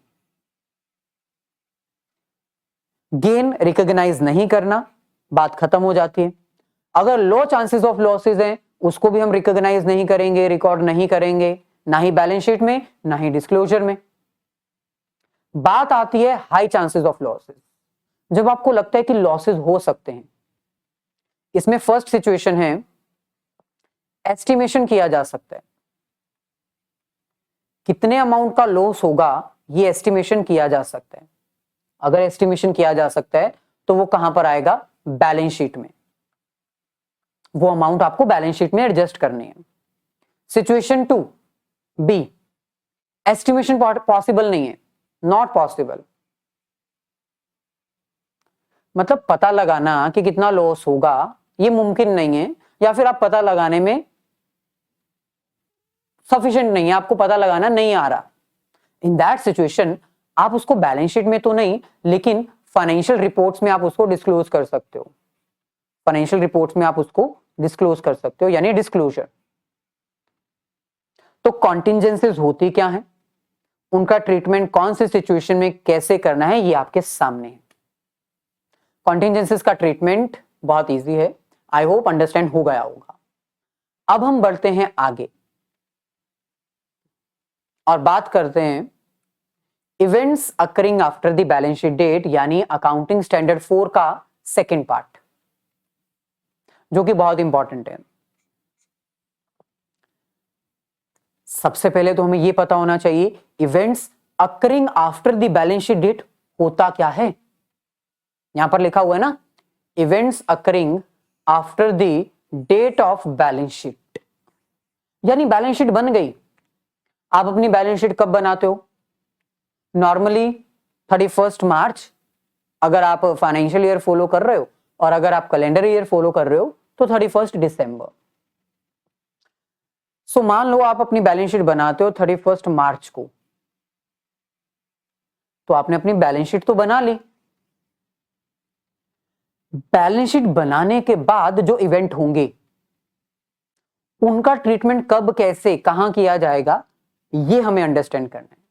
A: गेन रिकॉग्नाइज नहीं करना, बात खत्म हो जाती है। अगर लो चांसेस ऑफ लॉसेस हैं, उसको भी हम रिकॉग्नाइज नहीं करेंगे, रिकॉर्ड नहीं करेंगे, ना ही बैलेंस शीट में, ना ही डिस्क्लोजर में। बात आती है हाई चांसेस ऑफ लॉसेस, जब आपको लगता है कि लॉसेस हो सकते हैं। इसमें फर्स्ट सिचुएशन है, एस्टिमेशन किया जा सकता है, कितने अमाउंट का लॉस होगा ये एस्टिमेशन किया जा सकता है। अगर एस्टिमेशन किया जा सकता है तो वो कहां पर आएगा, बैलेंस शीट में। वो अमाउंट आपको बैलेंस शीट में एडजस्ट करनी है। सिचुएशन 2 बी, एस्टिमेशन पॉसिबल नहीं है, नॉट पॉसिबल। मतलब पता लगाना कि कितना लॉस होगा ये मुमकिन नहीं है, या फिर आप पता लगाने में सफिशिएंट नहीं है, आपको पता लगाना नहीं आ रहा। इन दैट सिचुएशन आप उसको बैलेंस शीट में तो नहीं, लेकिन फाइनेंशियल रिपोर्ट्स में आप उसको डिस्क्लोज कर सकते हो। फाइनेंशियल रिपोर्ट्स में आप उसको डिस्क्लोज कर सकते हो, यानी डिस्क्लोजर। तो कॉन्टिंजेंसीज होती क्या है, उनका ट्रीटमेंट कौन सी सिचुएशन में कैसे करना है, ये आपके सामने है। कॉन्टिंजेंसीज का ट्रीटमेंट बहुत इजी है, आई होप अंडरस्टैंड हो गया होगा। अब हम बढ़ते हैं आगे और बात करते हैं events occurring after the balance sheet date, यानी अकाउंटिंग स्टैंडर्ड 4 का सेकेंड पार्ट, जो कि बहुत इंपॉर्टेंट है। सबसे पहले तो हमें यह पता होना चाहिए events occurring after the balance sheet date होता क्या है। यहां पर लिखा हुआ है ना, events occurring after the date of balance sheet, यानी बैलेंस शीट बन गई। आप अपनी बैलेंस शीट कब बनाते हो, नॉर्मली 31 मार्च, अगर आप फाइनेंशियल ईयर फॉलो कर रहे हो, और अगर आप कैलेंडर ईयर फॉलो कर रहे हो तो 31 दिसंबर। सो मान लो आप अपनी बैलेंस शीट बनाते हो 31 मार्च को, तो आपने अपनी बैलेंस शीट तो बना ली। बैलेंस शीट बनाने के बाद जो इवेंट होंगे उनका ट्रीटमेंट कब, कैसे, कहां किया जाएगा, ये हमें अंडरस्टैंड करना है।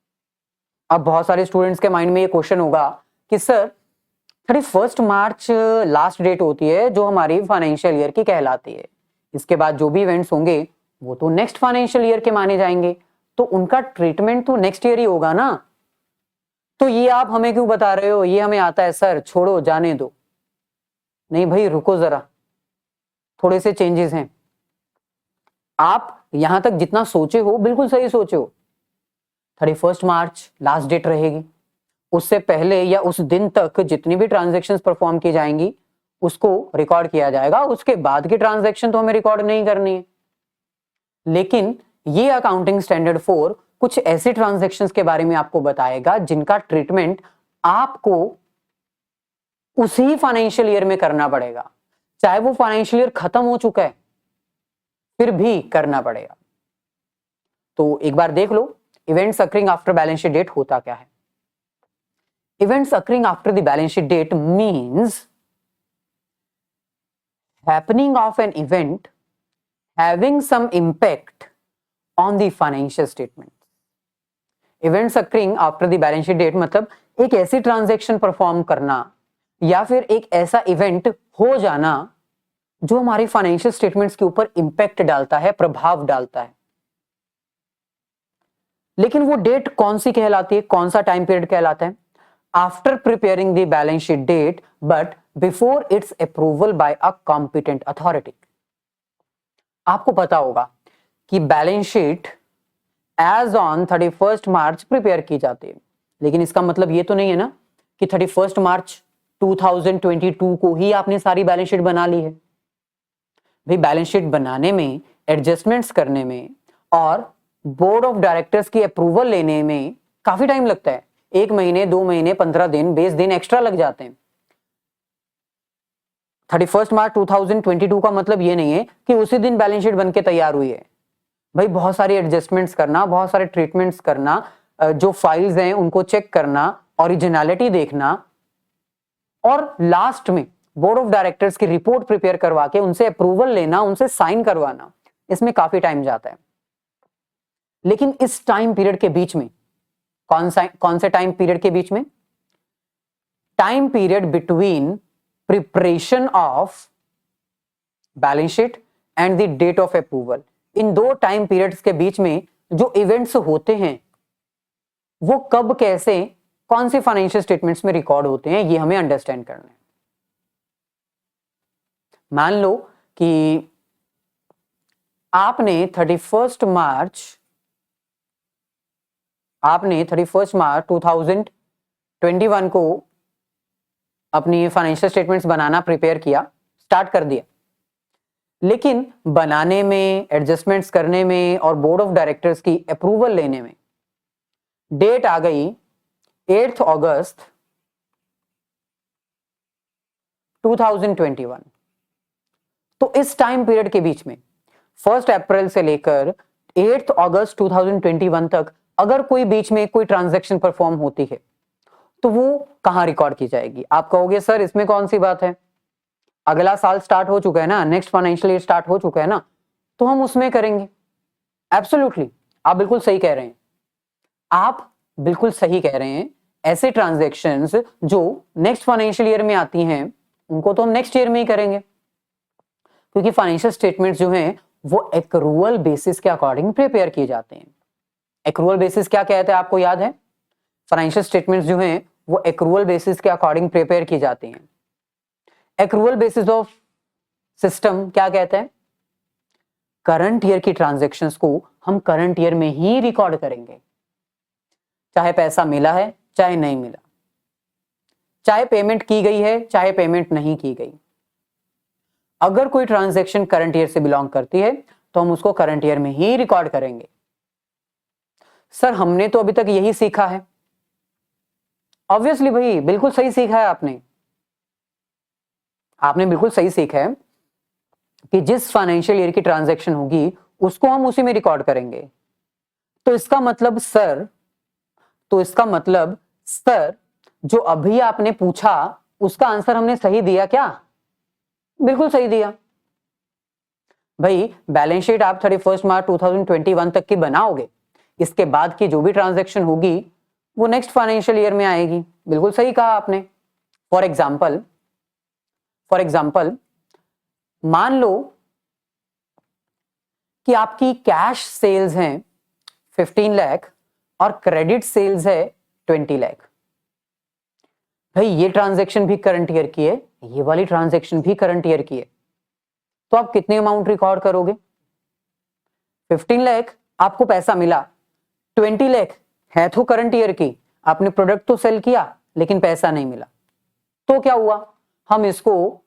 A: अब बहुत सारे स्टूडेंट्स के माइंड में ये क्वेश्चन होगा कि सर 31 मार्च लास्ट डेट होती है जो हमारी फाइनेंशियल ईयर की कहलाती है, इसके बाद जो भी इवेंट्स होंगे वो तो नेक्स्ट फाइनेंशियल ईयर के माने जाएंगे, तो उनका ट्रीटमेंट तो नेक्स्ट ईयर ही होगा ना। तो ये आप हमें क्यों बता रहे हो, ये हमें आता है सर, छोड़ो जाने दो। नहीं भाई, रुको जरा, थोड़े से चेंजेस हैं। आप यहां तक जितना सोचे हो बिल्कुल सही सोचे हो, 31 मार्च लास्ट डेट रहेगी, उससे पहले या उस दिन तक जितनी भी ट्रांजैक्शंस परफॉर्म की जाएंगी उसको रिकॉर्ड किया जाएगा, उसके बाद की ट्रांजैक्शन तो हमें रिकॉर्ड नहीं करनी है। लेकिन ये अकाउंटिंग स्टैंडर्ड 4 कुछ ऐसे ट्रांजैक्शंस के बारे में आपको बताएगा जिनका ट्रीटमेंट आपको उसी फाइनेंशियल ईयर में करना पड़ेगा, चाहे वो फाइनेंशियल ईयर खत्म हो चुका है फिर भी करना पड़ेगा। तो एक बार देख लो events occurring after balance sheet date होता क्या है। Events occurring after the balance sheet date means happening of an event having some impact on the financial statement. Events occurring after the balance sheet date मतलब एक ऐसी ट्रांजैक्शन परफॉर्म करना या फिर एक ऐसा इवेंट हो जाना जो हमारी फाइनेंशियल स्टेटमेंट्स के ऊपर इंपैक्ट डालता है, प्रभाव डालता है। लेकिन वो डेट कौन सी कहलाती है, कौन सा टाइम पीरियड कहलाता है, after preparing the balance sheet date but before its approval by a competent authority। आपको पता होगा कि balance sheet as on 31 March prepare की जाती है, लेकिन इसका मतलब ये तो नहीं है ना कि 31 मार्च 2022 को ही आपने सारी बैलेंस शीट बना ली है। भाई बैलेंस शीट बनाने में, एडजस्टमेंट्स करने में और बोर्ड ऑफ डायरेक्टर्स की अप्रूवल लेने में काफी टाइम लगता है। 1 महीने, 2 महीने, 15 दिन, 20 दिन एक्स्ट्रा लग जाते हैं। 31 मार्च 2022 का मतलब ये नहीं है कि उसी दिन बैलेंस शीट बनके तैयार हुई है। भाई बहुत सारी एडजस्टमेंट्स करना, बहुत सारे ट्रीटमेंट्स करना, जो फाइल्स हैं उनको चेक करना, ओरिजिनलिटी देखना और लास्ट में बोर्ड ऑफ डायरेक्टर्स की रिपोर्ट प्रिपेयर करवा के उनसे अप्रूवल लेना, उनसे साइन करवाना, इसमें काफी टाइम जाता है। लेकिन इस टाइम पीरियड के बीच में कौन से टाइम पीरियड के बीच में, time period between preparation of balance sheet and the date of approval, इन दो टाइम पीरियड्स के बीच में जो इवेंट्स होते हैं वो कब कैसे कौन से फाइनेंशियल स्टेटमेंट्स में रिकॉर्ड होते हैं, ये हमें अंडरस्टैंड करना है। मान लो कि आपने 31 मार्च 2021 को अपनी फाइनेंशियल स्टेटमेंट्स बनाना प्रिपेयर किया, स्टार्ट कर दिया, लेकिन बनाने में, एडजस्टमेंट्स करने में और बोर्ड ऑफ डायरेक्टर्स की अप्रूवल लेने में डेट आ गई 8 अगस्त 2021। तो इस टाइम पीरियड के बीच में 1 अप्रैल से लेकर 8 अगस्त 2021 तक अगर कोई बीच में कोई ट्रांजैक्शन परफॉर्म होती है तो वो कहां रिकॉर्ड की जाएगी? आप कहोगे सर इसमें कौन सी बात है, अगला साल स्टार्ट हो चुका है ना, नेक्स्ट फाइनेंशियल ईयर स्टार्ट हो चुका है ना, तो हम उसमें करेंगे। एब्सोल्युटली, आप बिल्कुल सही कह रहे हैं, आप बिल्कुल सही कह रहे हैं। ऐसे ट्रांजैक्शंस जो नेक्स्ट फाइनेंशियल ईयर में आती हैं उनको तो हम नेक्स्ट ईयर में ही करेंगे, क्योंकि फाइनेंशियल स्टेटमेंट्स जो हैं वो एक्रूअल बेसिस के अकॉर्डिंग प्रिपेयर किए जाते हैं। एक्रूअल बेसिस क्या कहते हैं, आपको याद है? फाइनेंशियल स्टेटमेंट्स जो हैं वो एक्रूअल बेसिस के अकॉर्डिंग प्रिपेयर की जाती हैं। एक्रूअल बेसिस ऑफ सिस्टम क्या कहते हैं? करंट ईयर की ट्रांजैक्शंस को हम करंट ईयर में ही रिकॉर्ड करेंगे, चाहे पैसा मिला है चाहे नहीं मिला, चाहे पेमेंट की गई है चाहे पेमेंट नहीं की गई। अगर कोई ट्रांजैक्शन करंट ईयर से बिलोंग करती है तो हम उसको करंट ईयर में ही रिकॉर्ड करेंगे। सर हमने तो अभी तक यही सीखा है। ऑब्वियसली भाई, बिल्कुल सही सीखा है आपने बिल्कुल सही सीखा है कि जिस फाइनेंशियल ईयर की ट्रांजैक्शन होगी उसको हम उसी में रिकॉर्ड करेंगे। तो इसका मतलब सर जो अभी आपने पूछा उसका आंसर हमने सही दिया क्या? बिल्कुल सही दिया भाई। बैलेंस शीट आप 31 मार्च 2021 तक की बनाओगे, इसके बाद की जो भी ट्रांजैक्शन होगी वो नेक्स्ट फाइनेंशियल ईयर में आएगी। बिल्कुल सही कहा आपने। फॉर एग्जाम्पल मान लो कि आपकी कैश सेल्स हैं 15 लाख और क्रेडिट सेल्स है 20 लाख। भाई ये ट्रांजैक्शन भी करंट ईयर की है, ये वाली ट्रांजैक्शन भी करंट ईयर की है, तो आप कितने अमाउंट रिकॉर्ड करोगे? 15 लाख आपको पैसा मिला, 20 लाख है तो करंट ईयर की, आपने प्रोडक्ट तो सेल किया लेकिन पैसा नहीं मिला, तो क्या हुआ? हम इसको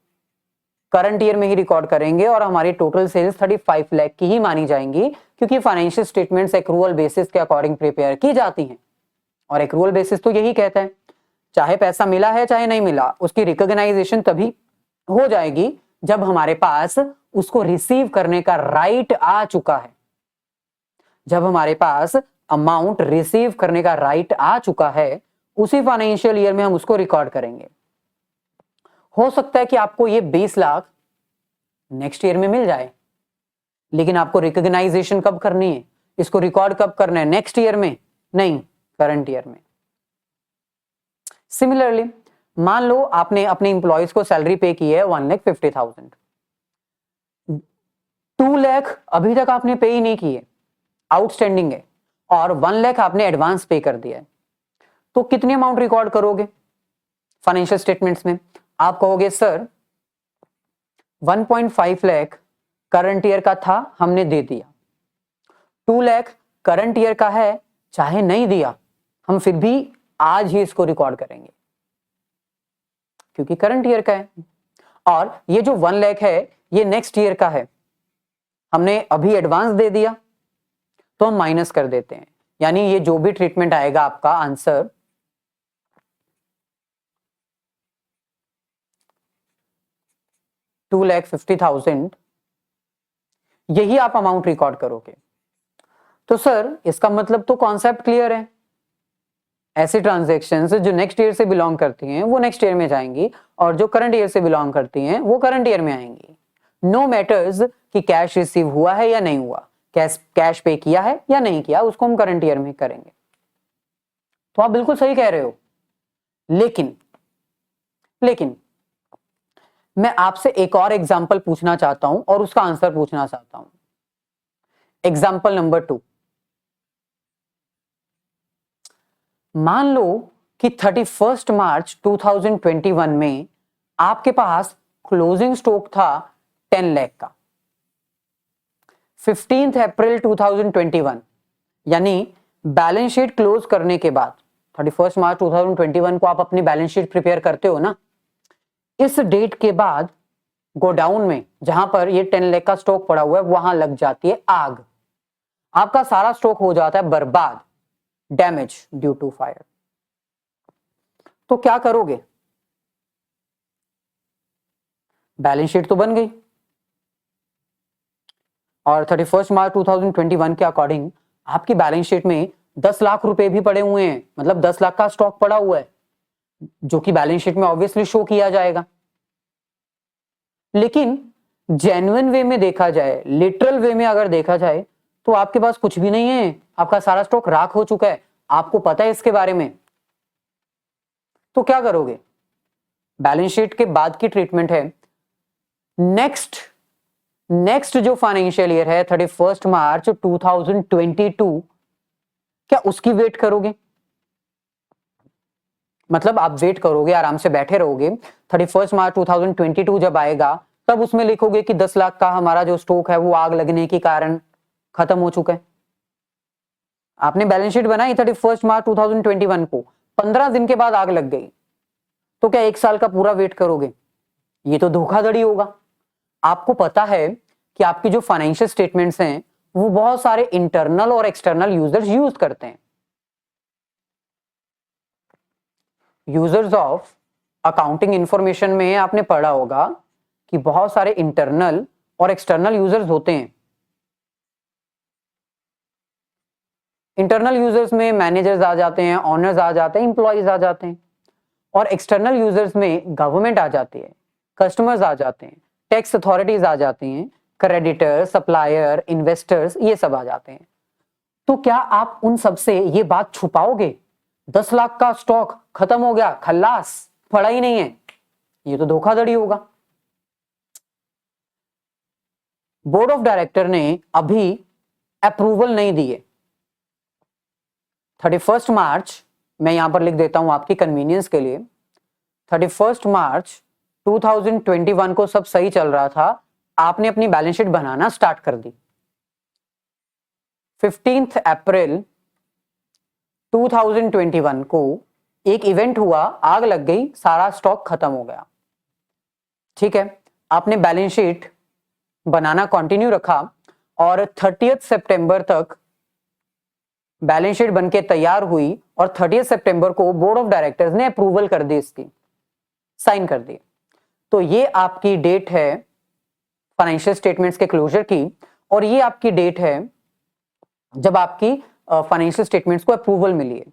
A: करंट ईयर में ही रिकॉर्ड करेंगे और हमारी टोटल सेल्स 35 लाख की ही मानी जाएंगी, क्योंकि फाइनेंशियल स्टेटमेंट्स एक्रूअल बेसिस के अकॉर्डिंग प्रिपेयर की जाती हैं। और एक्रूअल बेसिस तो यही कहता है चाहे पैसा मिला है चाहे नहीं मिला, उसकी रिकॉग्नाइजेशन तभी हो जाएगी जब हमारे पास उसको रिसीव करने का राइट आ चुका है। जब हमारे पास अमाउंट रिसीव करने का राइट आ चुका है उसी फाइनेंशियल ईयर में हम उसको रिकॉर्ड करेंगे। हो सकता है कि आपको ये 20 लाख नेक्स्ट ईयर में मिल जाए, लेकिन आपको रिकॉग्नाइजेशन कब करनी है, इसको रिकॉर्ड कब करना है? नेक्स्ट ईयर में नहीं, करंट ईयर में। सिमिलरली मान लो आपने अपने इंप्लॉइज को सैलरी पे की है 1,50,000, 2 लाख अभी तक आपने पे ही नहीं की है, आउटस्टैंडिंग है, और 1 लाख आपने एडवांस पे कर दिया है, तो कितनी अमाउंट रिकॉर्ड करोगे फाइनेंशियल स्टेटमेंट्स में? आप कहोगे सर 1.5 लाख करंट ईयर का था, हमने दे दिया, 2 लाख करंट ईयर का है, चाहे नहीं दिया हम फिर भी आज ही इसको रिकॉर्ड करेंगे क्योंकि करंट ईयर का है। और ये जो 1 लाख है ये नेक्स्ट ईयर का है, हमने अभी एडवांस दे दिया तो हम माइनस कर देते हैं, यानी ये जो भी ट्रीटमेंट आएगा आपका आंसर 2,50,000, यही आप अमाउंट रिकॉर्ड करोगे। तो सर इसका मतलब तो कॉन्सेप्ट क्लियर है, ऐसी ट्रांजैक्शंस जो नेक्स्ट ईयर से बिलोंग करती हैं वो नेक्स्ट ईयर में जाएंगी और जो करंट ईयर से बिलोंग करती हैं वो करंट ईयर में आएंगी। नो मैटर्स कि कैश रिसीव हुआ है या नहीं हुआ, कैश पे किया है या नहीं किया, उसको हम करंट ईयर में करेंगे। तो आप बिल्कुल सही कह रहे हो, लेकिन मैं आपसे एक और एग्जांपल पूछना चाहता हूं और उसका आंसर पूछना चाहता हूं। एग्जांपल नंबर 2, मान लो कि 31 मार्च 2021 में आपके पास क्लोजिंग स्टॉक था 10 लाख का। 15 अप्रैल 2021 यानी बैलेंस शीट क्लोज करने के बाद 31 मार्च 2021 को आप अपनी बैलेंस शीट प्रिपेयर करते हो ना, इस डेट के बाद गोडाउन में जहां पर ये 10 लाख का स्टॉक पड़ा हुआ है वहां लग जाती है आग। आपका सारा स्टॉक हो जाता है बर्बाद, डैमेज ड्यू टू फायर। तो क्या करोगे? बैलेंस शीट तो बन गई और 31 मार्च 2021 के अकॉर्डिंग आपकी बैलेंस शीट में 10 लाख रुपए भी पड़े हुए हैं, मतलब 10 लाख का स्टॉक पड़ा हुआ है जो कि बैलेंस शीट में ऑब्वियसली शो किया जाएगा। लेकिन जेन्युइन वे में देखा जाए, लिटरल वे में अगर देखा जाए तो आपके पास कुछ भी नहीं है, आपका सारा स्टॉक राख हो चुका है, आपको पता है इसके बारे में। तो क्या करोगे? बैलेंस शीट के बाद की ट्रीटमेंट है नेक्स्ट जो फाइनेंशियल ईयर है 31 मार्च 2022, क्या उसकी वेट करोगे? मतलब आप वेट करोगे, आराम से बैठे रहोगे, 31 मार्च 2022 जब आएगा तब उसमें लिखोगे कि 10 लाख का हमारा जो स्टॉक है वो आग लगने के कारण खत्म हो चुका है। आपने बैलेंस शीट बनाई 31 मार्च 2021 को, 15 दिन के बाद आग लग गई, तो क्या 1 साल का पूरा वेट करोगे? ये तो धोखाधड़ी होगा। आपको पता है कि आपकी जो फाइनेंशियल स्टेटमेंट्स हैं वो बहुत सारे इंटरनल और एक्सटर्नल यूजर्स यूज करते हैं। यूजर्स ऑफ अकाउंटिंग इंफॉर्मेशन में आपने पढ़ा होगा कि बहुत सारे इंटरनल और एक्सटर्नल यूजर्स होते हैं। इंटरनल यूजर्स में मैनेजर्स आ जाते हैं, ऑनर्स आ जाते हैं, इंप्लॉइज आ जाते हैं, और एक्सटर्नल यूजर्स में गवर्नमेंट आ जाती है, कस्टमर्स आ जाते हैं, टैक्स अथॉरिटीज आ जाती हैं, क्रेडिटर, सप्लायर, इन्वेस्टर्स, ये सब आ जाते हैं। तो क्या आप उन सब से ये बात छुपाओगे 10 लाख का स्टॉक खत्म हो गया, खल्लास, पड़ा ही नहीं है? ये तो धोखाधड़ी होगा। बोर्ड ऑफ डायरेक्टर ने अभी अप्रूवल नहीं दी है। 31 मार्च, मैं यहां पर लिख देता हूं आपकी कन्वीनियंस के लिए, 31 मार्च 2021 को सब सही चल रहा था, आपने अपनी बैलेंस शीट बनाना स्टार्ट कर दी। 15 अप्रैल 2021 को एक इवेंट हुआ, आग लग गई, सारा स्टॉक खत्म हो गया। ठीक है, आपने बैलेंस शीट बनाना कंटिन्यू रखा और 30 सितंबर तक बैलेंस शीट बनके तैयार हुई और 30 सितंबर को बोर्ड ऑफ डायरेक्टर्स ने अप्रूवल कर दी, इसकी साइन कर दी। तो ये आपकी डेट है फाइनेंशियल स्टेटमेंट्स के क्लोजर की, और ये आपकी डेट है जब आपकी फाइनेंशियल स्टेटमेंट्स को अप्रूवल मिली है।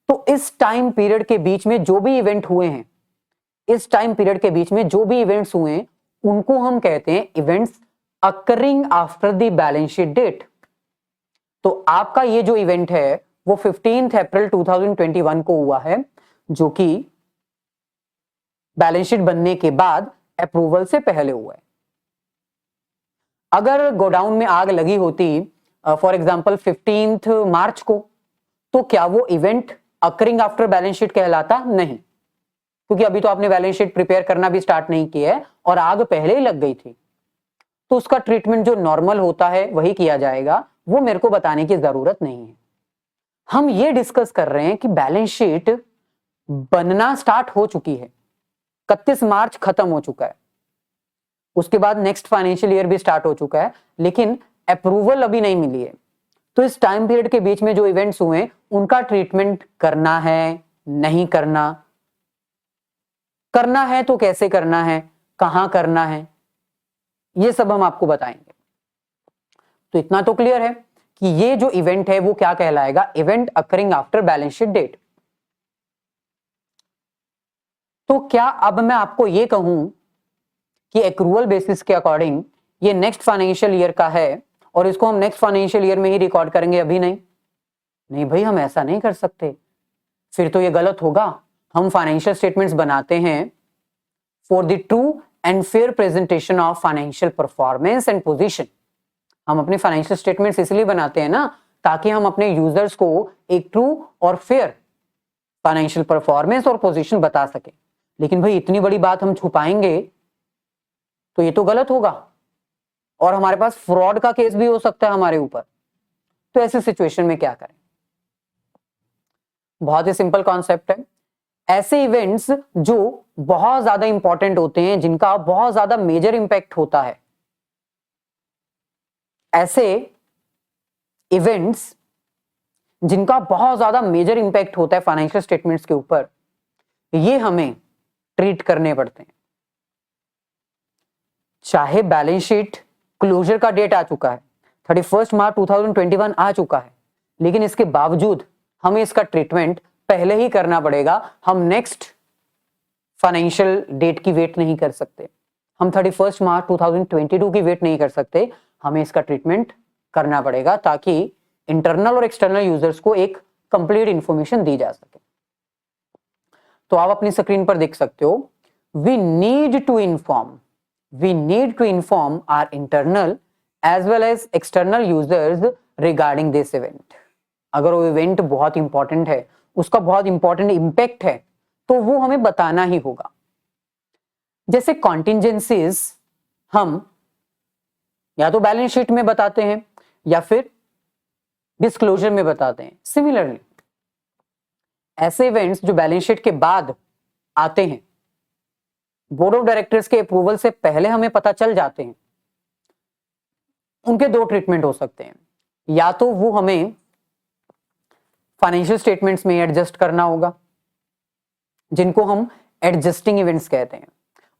A: तो इस टाइम पीरियड के बीच में जो भी इवेंट हुए हैं, इस टाइम पीरियड के बीच में जो भी इवेंट्स हुए हैं उनको हम कहते हैं events occurring after the balance sheet date. तो आपका ये जो इवेंट है वो 15 अप्रैल 2021 को हुआ है, जो कि बैलेंस शीट बनने के बाद अप्रूवल से पहले हुआ है। अगर गोडाउन में आग लगी होती फॉर एग्जांपल 15 मार्च को, तो क्या वो event occurring after balance sheet कहलाता? नहीं, क्योंकि अभी तो आपने बैलेंस शीट प्रिपेयर करना भी स्टार्ट नहीं किया है और आग पहले ही लग गई थी। तो उसका ट्रीटमेंट जो नॉर्मल होता है वही किया जाएगा, वो मेरे को बताने की जरूरत नहीं है। हम ये डिस्कस कर रहे हैं कि बैलेंस शीट बनना स्टार्ट हो चुकी है, 31 मार्च खत्म हो चुका है, उसके बाद नेक्स्ट फाइनेंशियल ईयर भी स्टार्ट हो चुका है, लेकिन अप्रूवल अभी नहीं मिली है। तो इस टाइम पीरियड के बीच में जो इवेंट्स हुए उनका ट्रीटमेंट करना है, नहीं करना, करना है तो कैसे करना है, कहां करना है, ये सब हम आपको बताएंगे। तो इतना तो क्लियर है कि ये जो इवेंट है वो क्या कहलाएगा, event occurring after balance sheet date. तो क्या अब मैं आपको ये कहूं कि एक्रूअल बेसिस के अकॉर्डिंग ये नेक्स्ट फाइनेंशियल ईयर का है और इसको हम नेक्स्ट फाइनेंशियल ईयर में ही रिकॉर्ड करेंगे? अभी नहीं, नहीं भाई, हम ऐसा नहीं कर सकते, फिर तो ये गलत होगा। हम फाइनेंशियल स्टेटमेंट्स बनाते हैं for the true and fair presentation of financial performance and position. हम अपने फाइनेंशियल स्टेटमेंट्स इसलिए बनाते हैं ना, ताकि हम अपने यूजर्स को एक ट्रू और फेयर फाइनेंशियल परफॉर्मेंस और पोजीशन बता सके। लेकिन भाई इतनी बड़ी बात हम छुपाएंगे तो ये तो गलत होगा और हमारे पास फ्रॉड का केस भी हो सकता है हमारे ऊपर। तो ऐसी सिचुएशन में क्या करें? बहुत ही सिंपल कॉन्सेप्ट है। ऐसे इवेंट्स जो बहुत ज्यादा इंपॉर्टेंट होते हैं, जिनका बहुत ज्यादा मेजर इंपैक्ट होता है, ऐसे इवेंट्स जिनका बहुत ज्यादा मेजर इंपैक्ट होता है फाइनेंशियल स्टेटमेंट्स के ऊपर, ये हमें ट्रीट करने पड़ते हैं। चाहे बैलेंस शीट क्लोजर का डेट आ चुका है, 31 मार्च 2021 आ चुका है, लेकिन इसके बावजूद हमें इसका ट्रीटमेंट पहले ही करना पड़ेगा। हम नेक्स्ट फाइनेंशियल डेट की वेट नहीं कर सकते, हम 31 मार्च 2022 की वेट नहीं कर सकते, हमें इसका ट्रीटमेंट करना पड़ेगा ताकि इंटरनल और एक्सटर्नल यूजर्स को एक कंप्लीट इंफॉर्मेशन दी जा सके। तो आप अपनी स्क्रीन पर देख सकते हो, we need to inform our internal as well as external users regarding this event. अगर वो इवेंट बहुत इंपॉर्टेंट है, उसका बहुत इंपॉर्टेंट इंपैक्ट है, तो वो हमें बताना ही होगा। जैसे कॉन्टिंजेंसीज हम या तो बैलेंस शीट में बताते हैं या फिर डिस्क्लोजर में बताते हैं। सिमिलरली ऐसे इवेंट्स जो बैलेंस शीट के बाद आते हैं, बोर्ड ऑफ डायरेक्टर्स के अप्रूवल से पहले हमें पता चल जाते हैं, उनके दो ट्रीटमेंट हो सकते हैं। या तो वो हमें फाइनेंशियल स्टेटमेंट्स में एडजस्ट करना होगा, जिनको हम एडजस्टिंग इवेंट्स कहते हैं,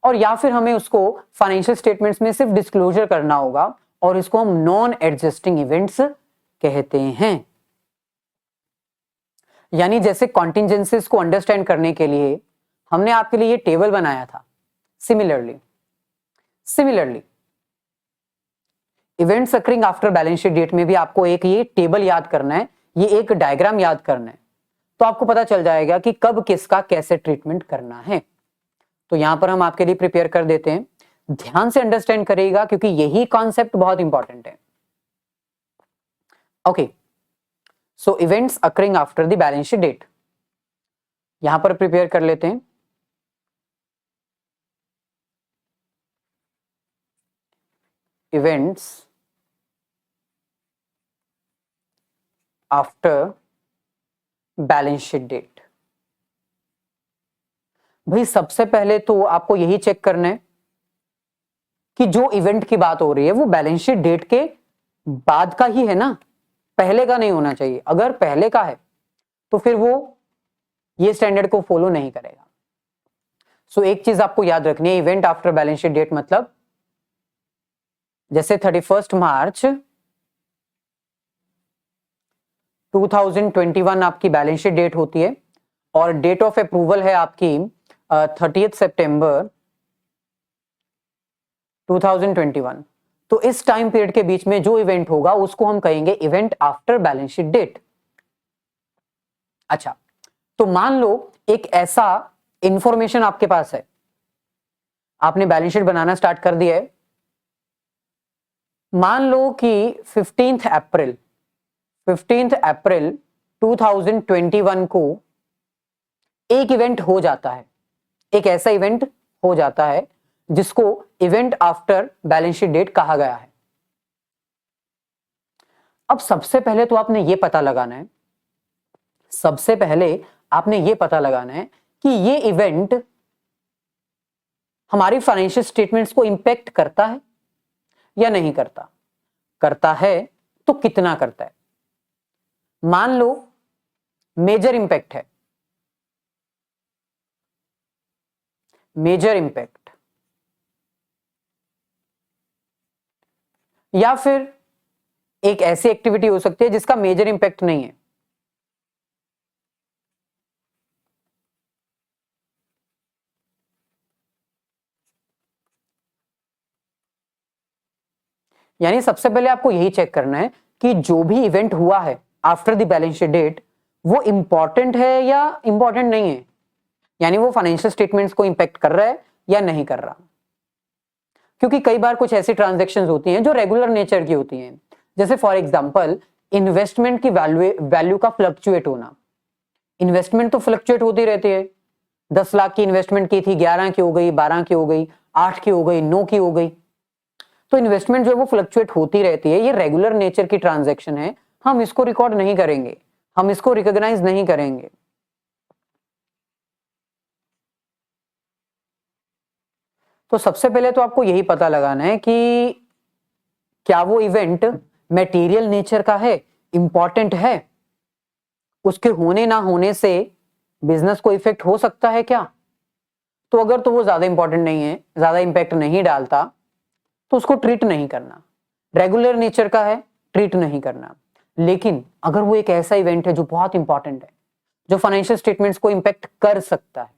A: और या फिर हमें उसको फाइनेंशियल स्टेटमेंट्स में सिर्फ डिस्क्लोजर करना होगा और इसको हम नॉन एडजस्टिंग इवेंट्स कहते हैं। यानी जैसे कॉन्टिंजेंसीज को अंडरस्टैंड करने के लिए हमने आपके लिए ये टेबल बनाया था, similarly events occurring after balance sheet date में भी आपको एक ये टेबल याद करना है, ये एक डायग्राम याद करना है, तो आपको पता चल जाएगा कि कब किसका कैसे ट्रीटमेंट करना है। तो यहां पर हम आपके लिए प्रिपेयर कर देते हैं, ध्यान से अंडरस्टैंड करिएगा क्योंकि यही कॉन्सेप्ट बहुत इंपॉर्टेंट है। Okay, so events occurring after the balance sheet date यहां पर प्रिपेयर कर लेते हैं। Events after balance sheet date. भाई सबसे पहले तो आपको यही चेक करना है कि जो इवेंट की बात हो रही है वो बैलेंस शीट डेट के बाद का ही है ना, पहले का नहीं होना चाहिए। अगर पहले का है तो फिर वो ये स्टैंडर्ड को फॉलो नहीं करेगा। सो एक चीज आपको याद रखनी है, event after balance sheet date मतलब जैसे 31 मार्च 2021 आपकी बैलेंस शीट डेट होती है और डेट ऑफ अप्रूवल है आपकी 30 सितंबर 2021। तो इस टाइम पीरियड के बीच में जो इवेंट होगा उसको हम कहेंगे event after balance sheet date. अच्छा, तो मान लो एक ऐसा इंफॉर्मेशन आपके पास है, आपने बैलेंस शीट बनाना स्टार्ट कर दिया है। मान लो कि 15 अप्रैल 2021 को एक इवेंट हो जाता है, एक ऐसा इवेंट हो जाता है जिसको event after balance sheet date कहा गया है। अब सबसे पहले तो आपने ये पता लगाना है, कि ये इवेंट हमारी फाइनेंशियल स्टेटमेंट्स को इंपैक्ट करता है या नहीं करता। करता है तो कितना करता है। मान लो मेजर इंपैक्ट है, मेजर इंपैक्ट, या फिर एक ऐसी एक्टिविटी हो सकती है जिसका मेजर इंपैक्ट नहीं है। यानी सबसे पहले आपको यही चेक करना है कि जो भी इवेंट हुआ है after the balance sheet date वो इंपॉर्टेंट है या इंपॉर्टेंट नहीं है, यानी वो फाइनेंशियल स्टेटमेंट्स को इंपैक्ट कर रहा है या नहीं कर रहा। क्योंकि कई बार कुछ ऐसी ट्रांजैक्शंस होती हैं जो रेगुलर नेचर की होती हैं, जैसे फॉर एग्जांपल इन्वेस्टमेंट की वैल्यू का फ्लक्चुएट होना, इन्वेस्टमेंट तो फ्लक्चुएट होती रहती है, 10 लाख की इन्वेस्टमेंट की थी, 11 की हो गई, 12 की हो गई, 8 की हो गई, 9 की हो गई। तो इन्वेस्टमेंट जो है वो फ्लक्चुएट होती रहती है, ये रेगुलर नेचर की ट्रांजैक्शन है, हम इसको रिकॉर्ड नहीं करेंगे, हम इसको रिकॉग्नाइज नहीं करेंगे। तो सबसे पहले तो आपको यही पता लगाना है कि क्या वो इवेंट मटेरियल नेचर का है, इंपॉर्टेंट है, उसके होने ना होने से बिजनेस को इफेक्ट हो सकता है क्या। तो अगर तो वो ज्यादा इंपॉर्टेंट नहीं है, ज्यादा इंपैक्ट नहीं डालता, तो उसको ट्रीट नहीं करना। रेगुलर नेचर का है, ट्रीट नहीं करना। लेकिन अगर वो एक ऐसा इवेंट है जो बहुत इंपॉर्टेंट है, जो फाइनेंशियल स्टेटमेंट्स को इंपैक्ट कर सकता है,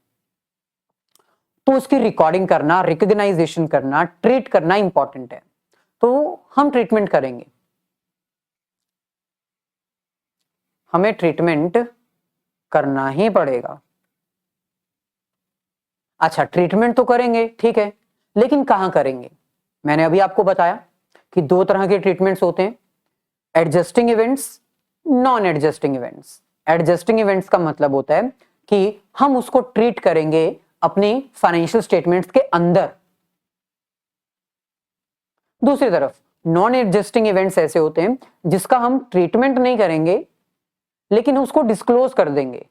A: तो उसकी रिकॉर्डिंग करना, रिकॉग्नाइजेशन करना, ट्रीट करना इंपॉर्टेंट है, तो हम ट्रीटमेंट करेंगे। हमें ट्रीटमेंट करना ही पड़ेगा। अच्छा, ट्रीटमेंट तो करेंगे, ठीक है, लेकिन कहां करेंगे। मैंने अभी आपको बताया कि 2 तरह के ट्रीटमेंट्स होते हैं, adjusting events, non adjusting events. Adjusting events का मतलब होता है कि हम उसको ट्रीट करेंगे अपनी फाइनेंशियल स्टेटमेंट्स के अंदर। दूसरी तरफ नॉन एडजस्टिंग इवेंट्स ऐसे होते हैं जिसका हम ट्रीटमेंट नहीं करेंगे, लेकिन उसको डिस्क्लोज कर देंगे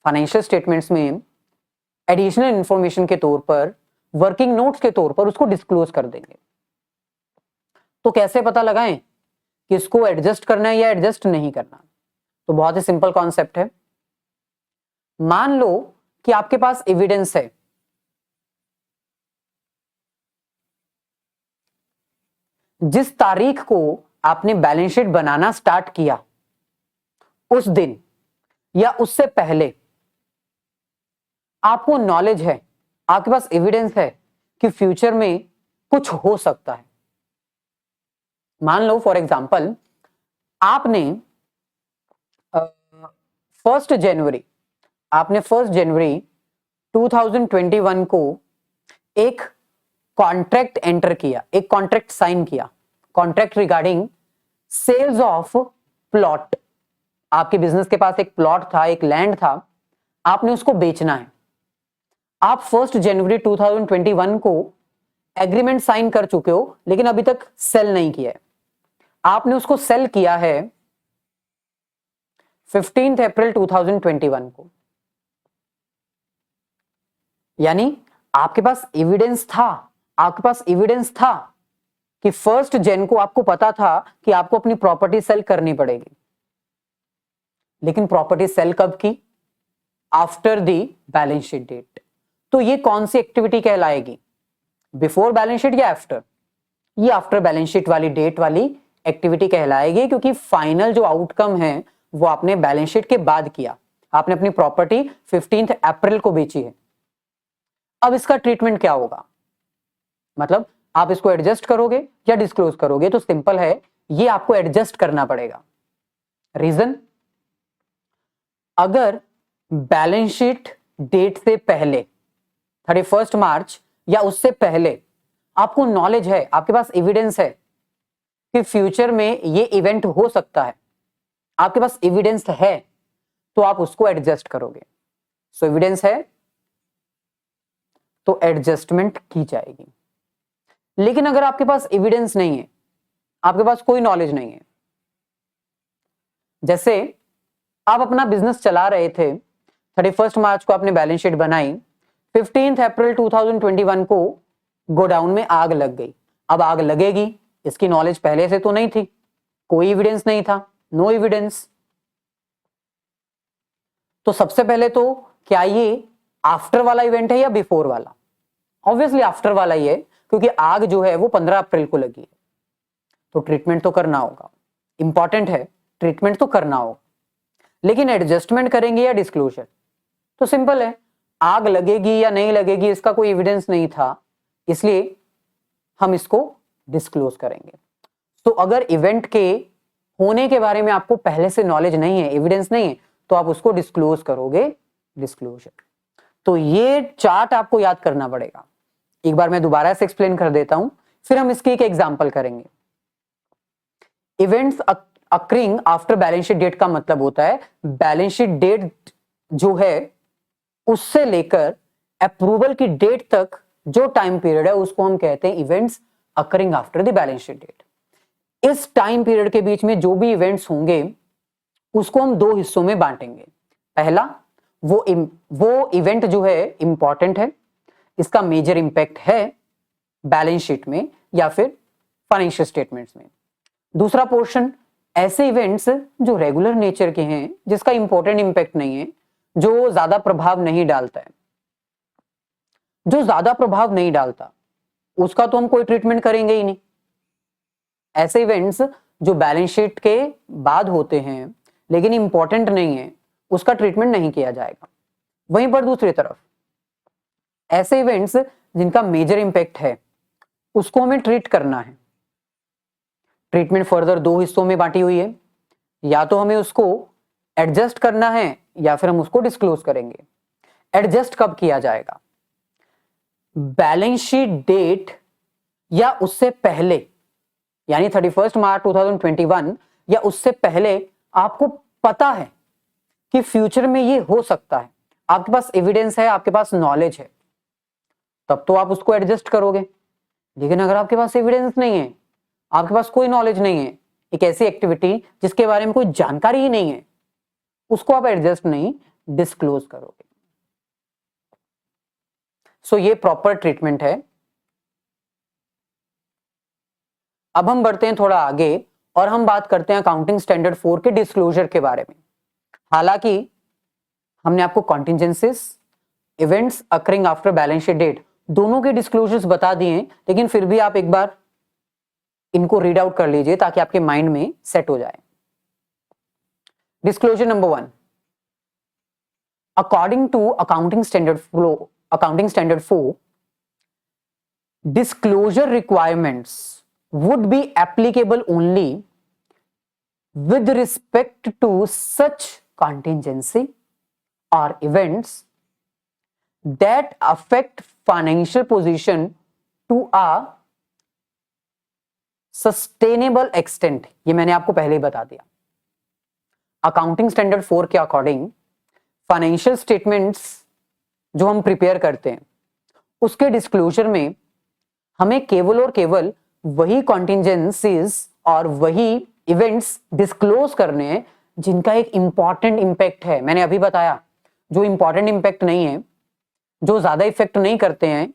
A: फाइनेंशियल स्टेटमेंट्स में, एडिशनल इंफॉर्मेशन के तौर पर, वर्किंग नोट्स के तौर पर उसको डिस्क्लोज कर देंगे। तो कैसे पता लगाएं कि इसको एडजस्ट करना है या एडजस्ट नहीं करना। तो बहुत ही सिंपल कॉन्सेप्ट है। मान लो कि आपके पास एविडेंस है, जिस तारीख को आपने बैलेंस शीट बनाना स्टार्ट किया, उस दिन या उससे पहले आपको नॉलेज है, आपके पास एविडेंस है कि फ्यूचर में कुछ हो सकता है। मान लो फॉर एग्जांपल आपने 1 जनवरी 2021 को एक कॉन्ट्रैक्ट एंटर किया, एक कॉन्ट्रैक्ट साइन किया, contract regarding sales of plot. आपके बिजनेस के पास एक प्लॉट था, एक लैंड था, आपने उसको बेचना है। आप 1 जनवरी 2021 को एग्रीमेंट साइन कर चुके हो, लेकिन अभी तक सेल नहीं किया है। आपने उसको सेल किया है 15 अप्रैल 2021 को। यानी आपके पास एविडेंस था, आपके पास एविडेंस था कि 1 जन को आपको पता था कि आपको अपनी प्रॉपर्टी सेल करनी पड़ेगी। लेकिन प्रॉपर्टी सेल कब की? After the balance sheet date. तो ये कौन सी एक्टिविटी कहलाएगी? बिफोर बैलेंस शीट या आफ्टर? ये आफ्टर बैलेंस शीट वाली डेट वाली एक्टिविटी कहलाएगी, क्योंकि फाइनल जो आउटकम है वो आपने बैलेंस शीट के बाद किया। आपने अपनी प्रॉपर्टी 15 अप्रैल को बेची है। अब इसका ट्रीटमेंट क्या होगा? मतलब आप इसको एडजस्ट करोगे या डिस्क्लोज करोगे? तो सिंपल है, ये आपको एडजस्ट करना पड़ेगा। रीजन, अगर बैलेंस शीट डेट से पहले 31 मार्च या उससे पहले आपको नॉलेज है, आपके पास एविडेंस है कि फ्यूचर में ये इवेंट हो सकता है, आपके पास एविडेंस है, तो आप उसको एडजस्ट करोगे। सो एविडेंस है तो एडजस्टमेंट की जाएगी। लेकिन अगर आपके पास एविडेंस नहीं है, आपके पास कोई नॉलेज नहीं है, जैसे आप अपना बिजनेस चला रहे थे, 31 मार्च को आपने बैलेंस शीट बनाई, 15 अप्रैल 2021 को गोडाउन में आग लग गई। अब आग लगेगी, इसकी नॉलेज पहले से तो नहीं थी, कोई एविडेंस नहीं था, नो एविडेंस। तो सबसे पहले तो क्या ये आफ्टर वाला इवेंट है या बिफोर वाला? ऑब्वियसली आफ्टर वाला ही है, क्योंकि आग जो है वो 15 अप्रैल को लगी है। तो ट्रीटमेंट तो करना होगा, इंपॉर्टेंट है, ट्रीटमेंट तो करना होगा। लेकिन एडजस्टमेंट करेंगे या डिस्क्लोजर? तो सिंपल है, आग लगेगी या नहीं लगेगी इसका कोई एविडेंस नहीं था, इसलिए हम इसको डिस्क्लोज करेंगे। तो अगर इवेंट के होने के बारे में आपको पहले से नॉलेज नहीं है, एविडेंस नहीं है, तो आप उसको डिस्क्लोज करोगे, डिस्क्लोजर। तो ये चार्ट आपको याद करना पड़ेगा। एक बार मैं दोबारा से एक्सप्लेन कर देता हूं, फिर हम इसकी एक एग्जांपल करेंगे। Events occurring after balance sheet date का मतलब होता है बैलेंस शीट डेट जो है उससे लेकर अप्रूवल की डेट तक जो टाइम पीरियड है उसको हम कहते हैं events occurring after the balance sheet date. इस टाइम पीरियड के बीच में जो भी इवेंट्स होंगे उसको हम दो हिस्सों में बांटेंगे। पहला, वो इवेंट जो है इंपॉर्टेंट है, इसका मेजर इंपैक्ट है बैलेंस शीट में या फिर फाइनेंशियल स्टेटमेंट्स में। दूसरा पोर्शन, ऐसे इवेंट्स जो रेगुलर नेचर के हैं, जिसका इंपॉर्टेंट इंपैक्ट नहीं है, जो ज्यादा प्रभाव नहीं डालता है। जो ज्यादा प्रभाव नहीं डालता उसका तो हम कोई ट्रीटमेंट करेंगे ही नहीं। ऐसे इवेंट्स जो बैलेंस शीट के बाद होते हैं लेकिन इंपॉर्टेंट नहीं है, उसका ट्रीटमेंट नहीं किया जाएगा। वहीं पर दूसरी तरफ ऐसे इवेंट्स जिनका मेजर इंपैक्ट है उसको हमें ट्रीट करना है। ट्रीटमेंट फर्दर दो हिस्सों में बांटी हुई है, या तो हमें उसको एडजस्ट करना है या फिर हम उसको डिस्क्लोज करेंगे। एडजस्ट कब किया जाएगा? बैलेंस शीट डेट या उससे पहले, यानी 31 मार्च 2021 या उससे पहले आपको पता है कि फ्यूचर में ये हो सकता है, आपके पास एविडेंस है, आपके पास नॉलेज है, तब तो आप उसको एडजस्ट करोगे। लेकिन अगर आपके पास एविडेंस नहीं है, आपके पास कोई नॉलेज नहीं है, एक ऐसी एक्टिविटी जिसके बारे में कोई जानकारी ही नहीं है, उसको आप एडजस्ट नहीं डिस्क्लोज करोगे। सो ये प्रॉपर ट्रीटमेंट है। अब हम बढ़ते हैं थोड़ा आगे और हम बात करते हैं अकाउंटिंग स्टैंडर्ड 4 के डिस्क्लोजर के बारे में। हालांकि हमने आपको contingencies, events occurring after balance sheet date दोनों के डिस्क्लोजर्स बता दिए हैं, लेकिन फिर भी आप एक बार इनको रीड आउट कर लीजिए ताकि आपके माइंड में सेट हो जाए। Disclosure number 1, according to accounting standard 4, disclosure requirements would be applicable only with respect to such contingency or events that affect financial position to a sustainable extent। ये मैंने आपको पहले ही बता दिया। अकाउंटिंग स्टैंडर्ड 4 के अकॉर्डिंग फाइनेंशियल स्टेटमेंट्स जो हम प्रिपेयर करते हैं उसके डिस्क्लोजर में हमें केवल और केवल वही कॉन्टिजेंसीज और वही इवेंट्स डिस्क्लोज करने हैं जिनका एक इंपॉर्टेंट इंपैक्ट है। मैंने अभी बताया, जो इंपॉर्टेंट इंपैक्ट नहीं है, जो ज्यादा इफेक्ट नहीं करते हैं,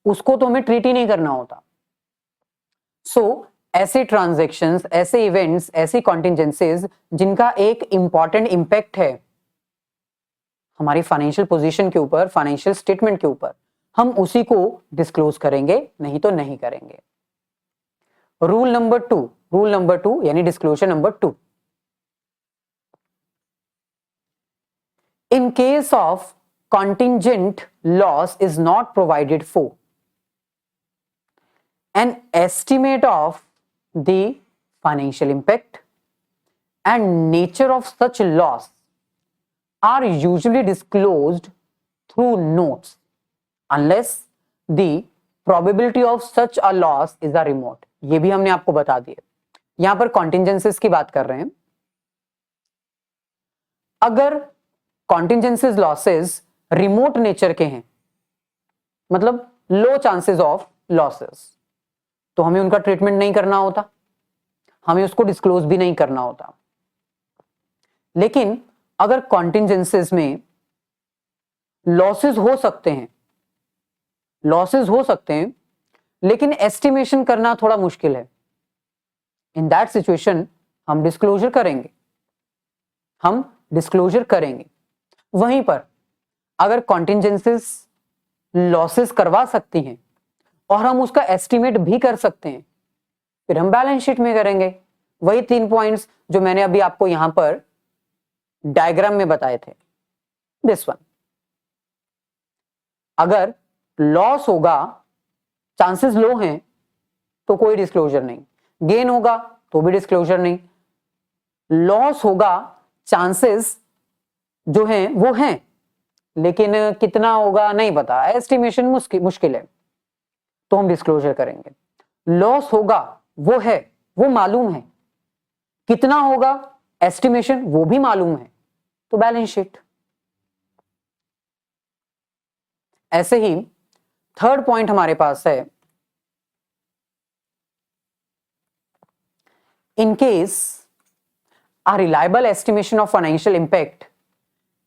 A: उसको तो हमें ट्रीट ही नहीं करना होता। सो ऐसे ट्रांजैक्शंस, ऐसे इवेंट्स, ऐसी कॉन्टिजेंसीज जिनका एक इंपॉर्टेंट इंपैक्ट है हमारी फाइनेंशियल पोजीशन के ऊपर, फाइनेंशियल स्टेटमेंट के ऊपर, हम उसी को डिस्क्लोज करेंगे, नहीं तो नहीं करेंगे। रूल नंबर टू यानी disclosure number 2, in case of contingent loss is not provided for, an estimate of the financial impact and nature of such loss are usually disclosed through notes unless the probability of such a loss is a remote। ये भी हमने आपको बता दिया। यहां पर contingencies की बात कर रहे हैं। अगर contingencies losses रिमोट नेचर के हैं, मतलब लो चांसेस ऑफ लॉसेस, तो हमें उनका ट्रीटमेंट नहीं करना होता, हमें उसको डिस्क्लोज भी नहीं करना होता। लेकिन अगर कॉन्टिजेंसीज में लॉसेस हो सकते हैं लेकिन एस्टिमेशन करना थोड़ा मुश्किल है, इन दैट सिचुएशन हम डिस्क्लोजर करेंगे। वहीं पर अगर कॉन्टिजेंसीज लॉसेस करवा सकती हैं और हम उसका एस्टिमेट भी कर सकते हैं, फिर हम बैलेंस शीट में करेंगे। वही 3 पॉइंट्स जो मैंने अभी आपको यहां पर डायग्राम में बताए थे। दिस वन, अगर लॉस होगा, चांसेस लो हैं, तो कोई डिस्क्लोजर नहीं। गेन होगा तो भी डिस्क्लोजर नहीं। लॉस होगा, चांसेस जो हैं वो हैं, लेकिन कितना होगा नहीं पता, एस्टिमेशन मुश्किल है, तो हम डिस्क्लोजर करेंगे। लॉस होगा, वो है, वो मालूम है, कितना होगा एस्टिमेशन वो भी मालूम है, तो बैलेंस शीट। ऐसे ही थर्ड पॉइंट हमारे पास है, in case a reliable estimation of financial impact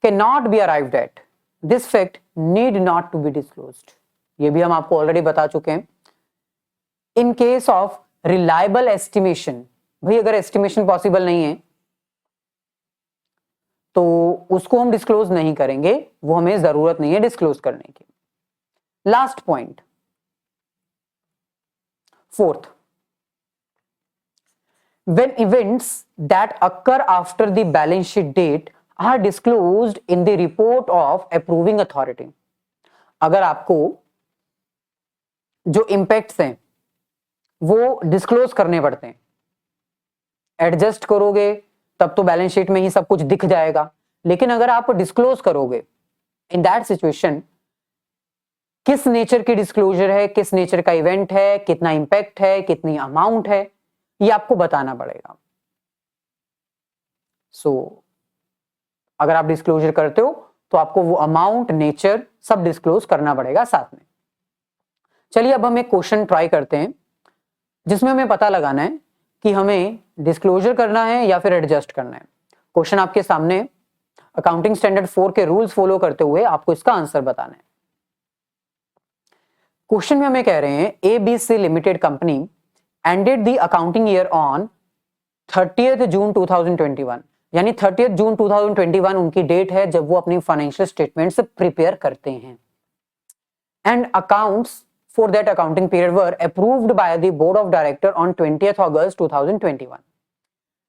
A: cannot be arrived at, this fact need not to be disclosed. ये भी हम आपको ऑलरेडी बता चुके हैं. In case of reliable estimation, भाई अगर एस्टिमेशन पॉसिबल नहीं है तो उसको हम डिस्क्लोज नहीं करेंगे, वो हमें जरूरत नहीं है डिस्क्लोज करने की. Last point, fourth, when events that occur after the balance sheet date are disclosed in the report of approving authority. अगर आपको जो इंपैक्ट्स हैं वो डिस्क्लोज करने पड़ते हैं, एडजस्ट करोगे तब तो बैलेंस शीट में ही सब कुछ दिख जाएगा, लेकिन अगर आप डिस्क्लोज करोगे, इन दैट सिचुएशन किस नेचर की डिस्क्लोजर है, किस नेचर का इवेंट है, कितना इंपैक्ट है, कितनी अमाउंट है, ये आपको बताना पड़ेगा. सो अगर आप डिस्क्लोजर करते हो तो आपको वो अमाउंट, नेचर सब डिस्क्लोज करना पड़ेगा साथ में. चलिए अब हम एक क्वेश्चन ट्राई करते हैं जिसमें हमें पता लगाना है कि हमें डिस्क्लोजर करना है या फिर एडजस्ट करना है. क्वेश्चन आपके सामने, अकाउंटिंग स्टैंडर्ड 4 के रूल्स फॉलो करते हुए आपको इसका आंसर बताना है. क्वेश्चन में हमें कह रहे हैं ABC limited company ended the accounting year on 30th June 2021, यानी 30th जून 2021 उनकी डेट है जब वो अपनी फाइनेंशियल स्टेटमेंट्स प्रिपेयर करते हैं. And accounts for that accounting period were approved by the board of director on 20th August 2021.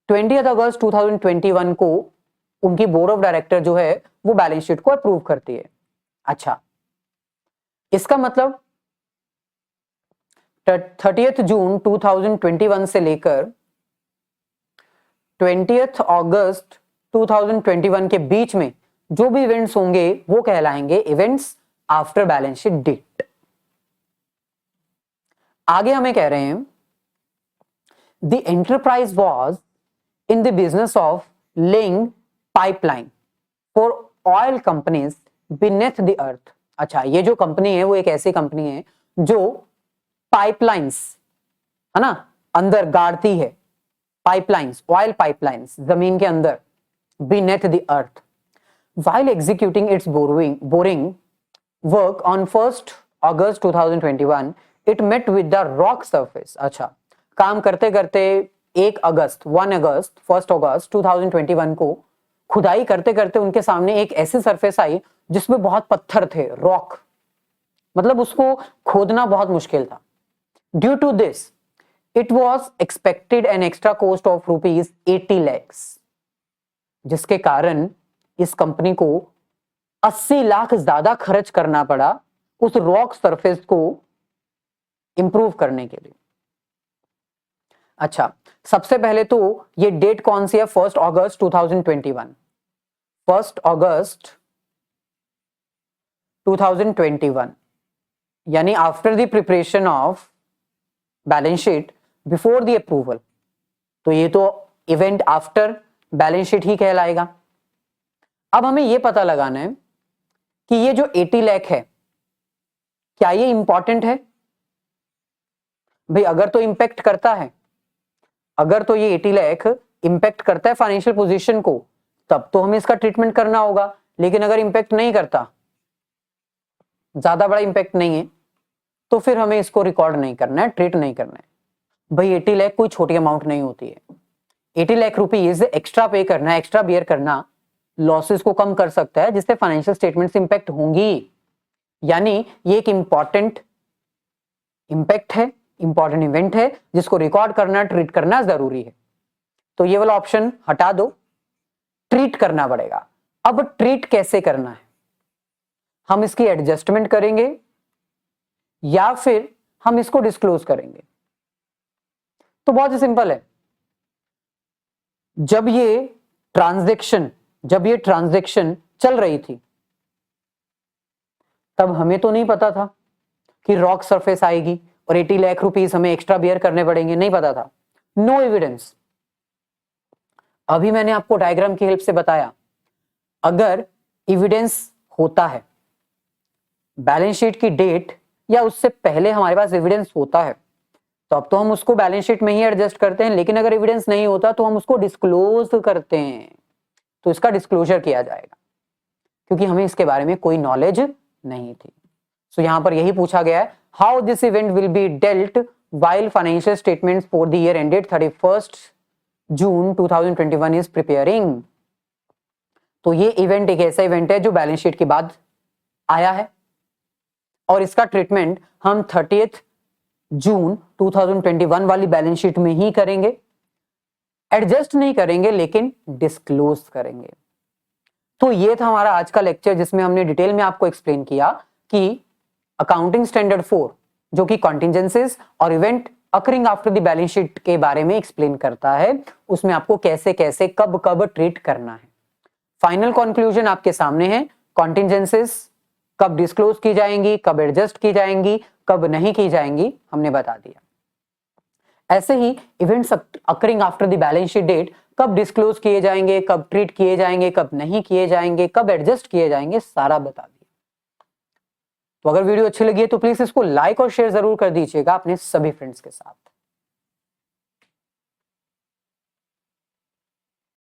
A: 20th अगस्त 2021 को उनकी बोर्ड ऑफ डायरेक्टर जो है वो बैलेंस शीट को अप्रूव करती है. अच्छा, इसका मतलब 30th जून 2021 से लेकर 20th अगस्त 2021 के बीच में जो भी इवेंट्स होंगे वो कहलाएंगे events after balance sheet date. आगे हमें कह रहे हैं the enterprise was in the business of laying pipeline for oil companies beneath the earth. अच्छा, ये जो कंपनी है वो एक ऐसी कंपनी है जो पाइपलाइंस है ना अंदर गाड़ती है, पाइपलाइंस, ऑयल पाइपलाइंस जमीन के अंदर, beneath the earth. While executing its boring work on 1st August 2021 it met with the rock surface. अच्छा, काम करते करते 1 अगस्त 1st अगस्त 2021 को खुदाई करते करते उनके सामने एक ऐसी सरफेस आई जिसमें बहुत पत्थर थे, रॉक, मतलब उसको खोदना बहुत मुश्किल था. Due to this, it was expected an extra cost of rupees 80 lakhs, जिसके कारण इस कंपनी को 80 लाख ज्यादा खर्च करना पड़ा उस रॉक सरफेस को इंप्रूव करने के लिए. अच्छा, सबसे पहले तो ये डेट कौन सी है? 1st August 2021. 1st अगस्त 2021 यानी after the preparation of balance sheet before the approval, तो ये तो इवेंट आफ्टर बैलेंस शीट ही कहलाएगा. अब हमें ये पता लगाना है कि ये जो 80 लाख है क्या ये इंपॉर्टेंट है? भाई अगर तो इंपैक्ट करता है, अगर तो ये 80 लाख इंपैक्ट करता है फाइनेंशियल पोजीशन को, तब तो हमें इसका ट्रीटमेंट करना होगा. लेकिन अगर इंपैक्ट नहीं करता, ज्यादा बड़ा इंपैक्ट नहीं है, तो फिर हमें इसको रिकॉर्ड नहीं करना है, ट्रीट नहीं करना है. भाई 80 लाख कोई छोटी अमाउंट नहीं होती है. 80 लाख रुपीज एक्स्ट्रा पे करना, एक्स्ट्रा बियर करना लॉसेस को कम कर सकता है, जिससे फाइनेंशियल स्टेटमेंट्स इंपैक्ट होंगी. यानी ये एक इंपॉर्टेंट इंपैक्ट है, इंपॉर्टेंट इवेंट है जिसको रिकॉर्ड करना, ट्रीट करना जरूरी है. तो ये वाला ऑप्शन हटा दो, ट्रीट करना पड़ेगा. अब ट्रीट कैसे करना है? हम इसकी एडजस्टमेंट करेंगे या फिर हम इसको डिस्क्लोज करेंगे? तो बहुत ही सिंपल है. जब ये ट्रांजैक्शन चल रही थी तब हमें तो नहीं पता था कि रॉक सरफेस आएगी और 80 लाख रुपीस हमें एक्स्ट्रा बियर करने पड़ेंगे, नहीं पता था. No evidence. अभी मैंने आपको डायग्राम की हेल्प से बताया, अगर एविडेंस होता है, बैलेंस शीट की डेट या उससे पहले हमारे पास एविडेंस होता है तो अब तो हम उसको बैलेंस शीट में ही एडजस्ट करते हैं, लेकिन अगर एविडेंस नहीं होता तो हम उसको डिस्क्लोज करते हैं, तो इसका डिस्क्लोजर किया जाएगा क्योंकि हमें इसके बारे में कोई नॉलेज नहीं थी। सो यहां पर यही पूछा गया है, how this event will be dealt while financial statements for the year ended 31st June 2021 is preparing। तो ये इवेंट एक ऐसा इवेंट है जो बैलेंस शीट के बाद आया है और इसका ट्रीटमेंट हम 30th जून 2021 वाली बैलेंस शीट में ही करेंगे, एडजस्ट नहीं करेंगे लेकिन डिस्क्लोज करेंगे। तो ये था हमारा आज का लेक्चर जिसमें हमने डिटेल में आपको एक्सप्लेन किया कि अकाउंटिंग स्टैंडर्ड 4 जो कि कॉन्टिजेंसीज और event occurring after the balance sheet के बारे में एक्सप्लेन करता है, उसमें आपको कैसे कैसे कब कब ट्रीट करना है। फाइनल कंक्लूजन आपके सामने है, कॉन्टिजेंसीज कब डिस्क्लोज की जाएंगी, कब एडजस्ट की जाएंगी, कब नहीं की जाएंगी, हमने बता दिया। ऐसे ही events occurring after the balance sheet date कब डिस्क्लोज किए जाएंगे, कब ट्रीट किए जाएंगे, कब नहीं किए जाएंगे, कब एडजस्ट किए जाएंगे, सारा बता दिया। तो अगर वीडियो अच्छी लगी है तो प्लीज इसको लाइक और शेयर जरूर कर दीजिएगा अपने सभी फ्रेंड्स के साथ।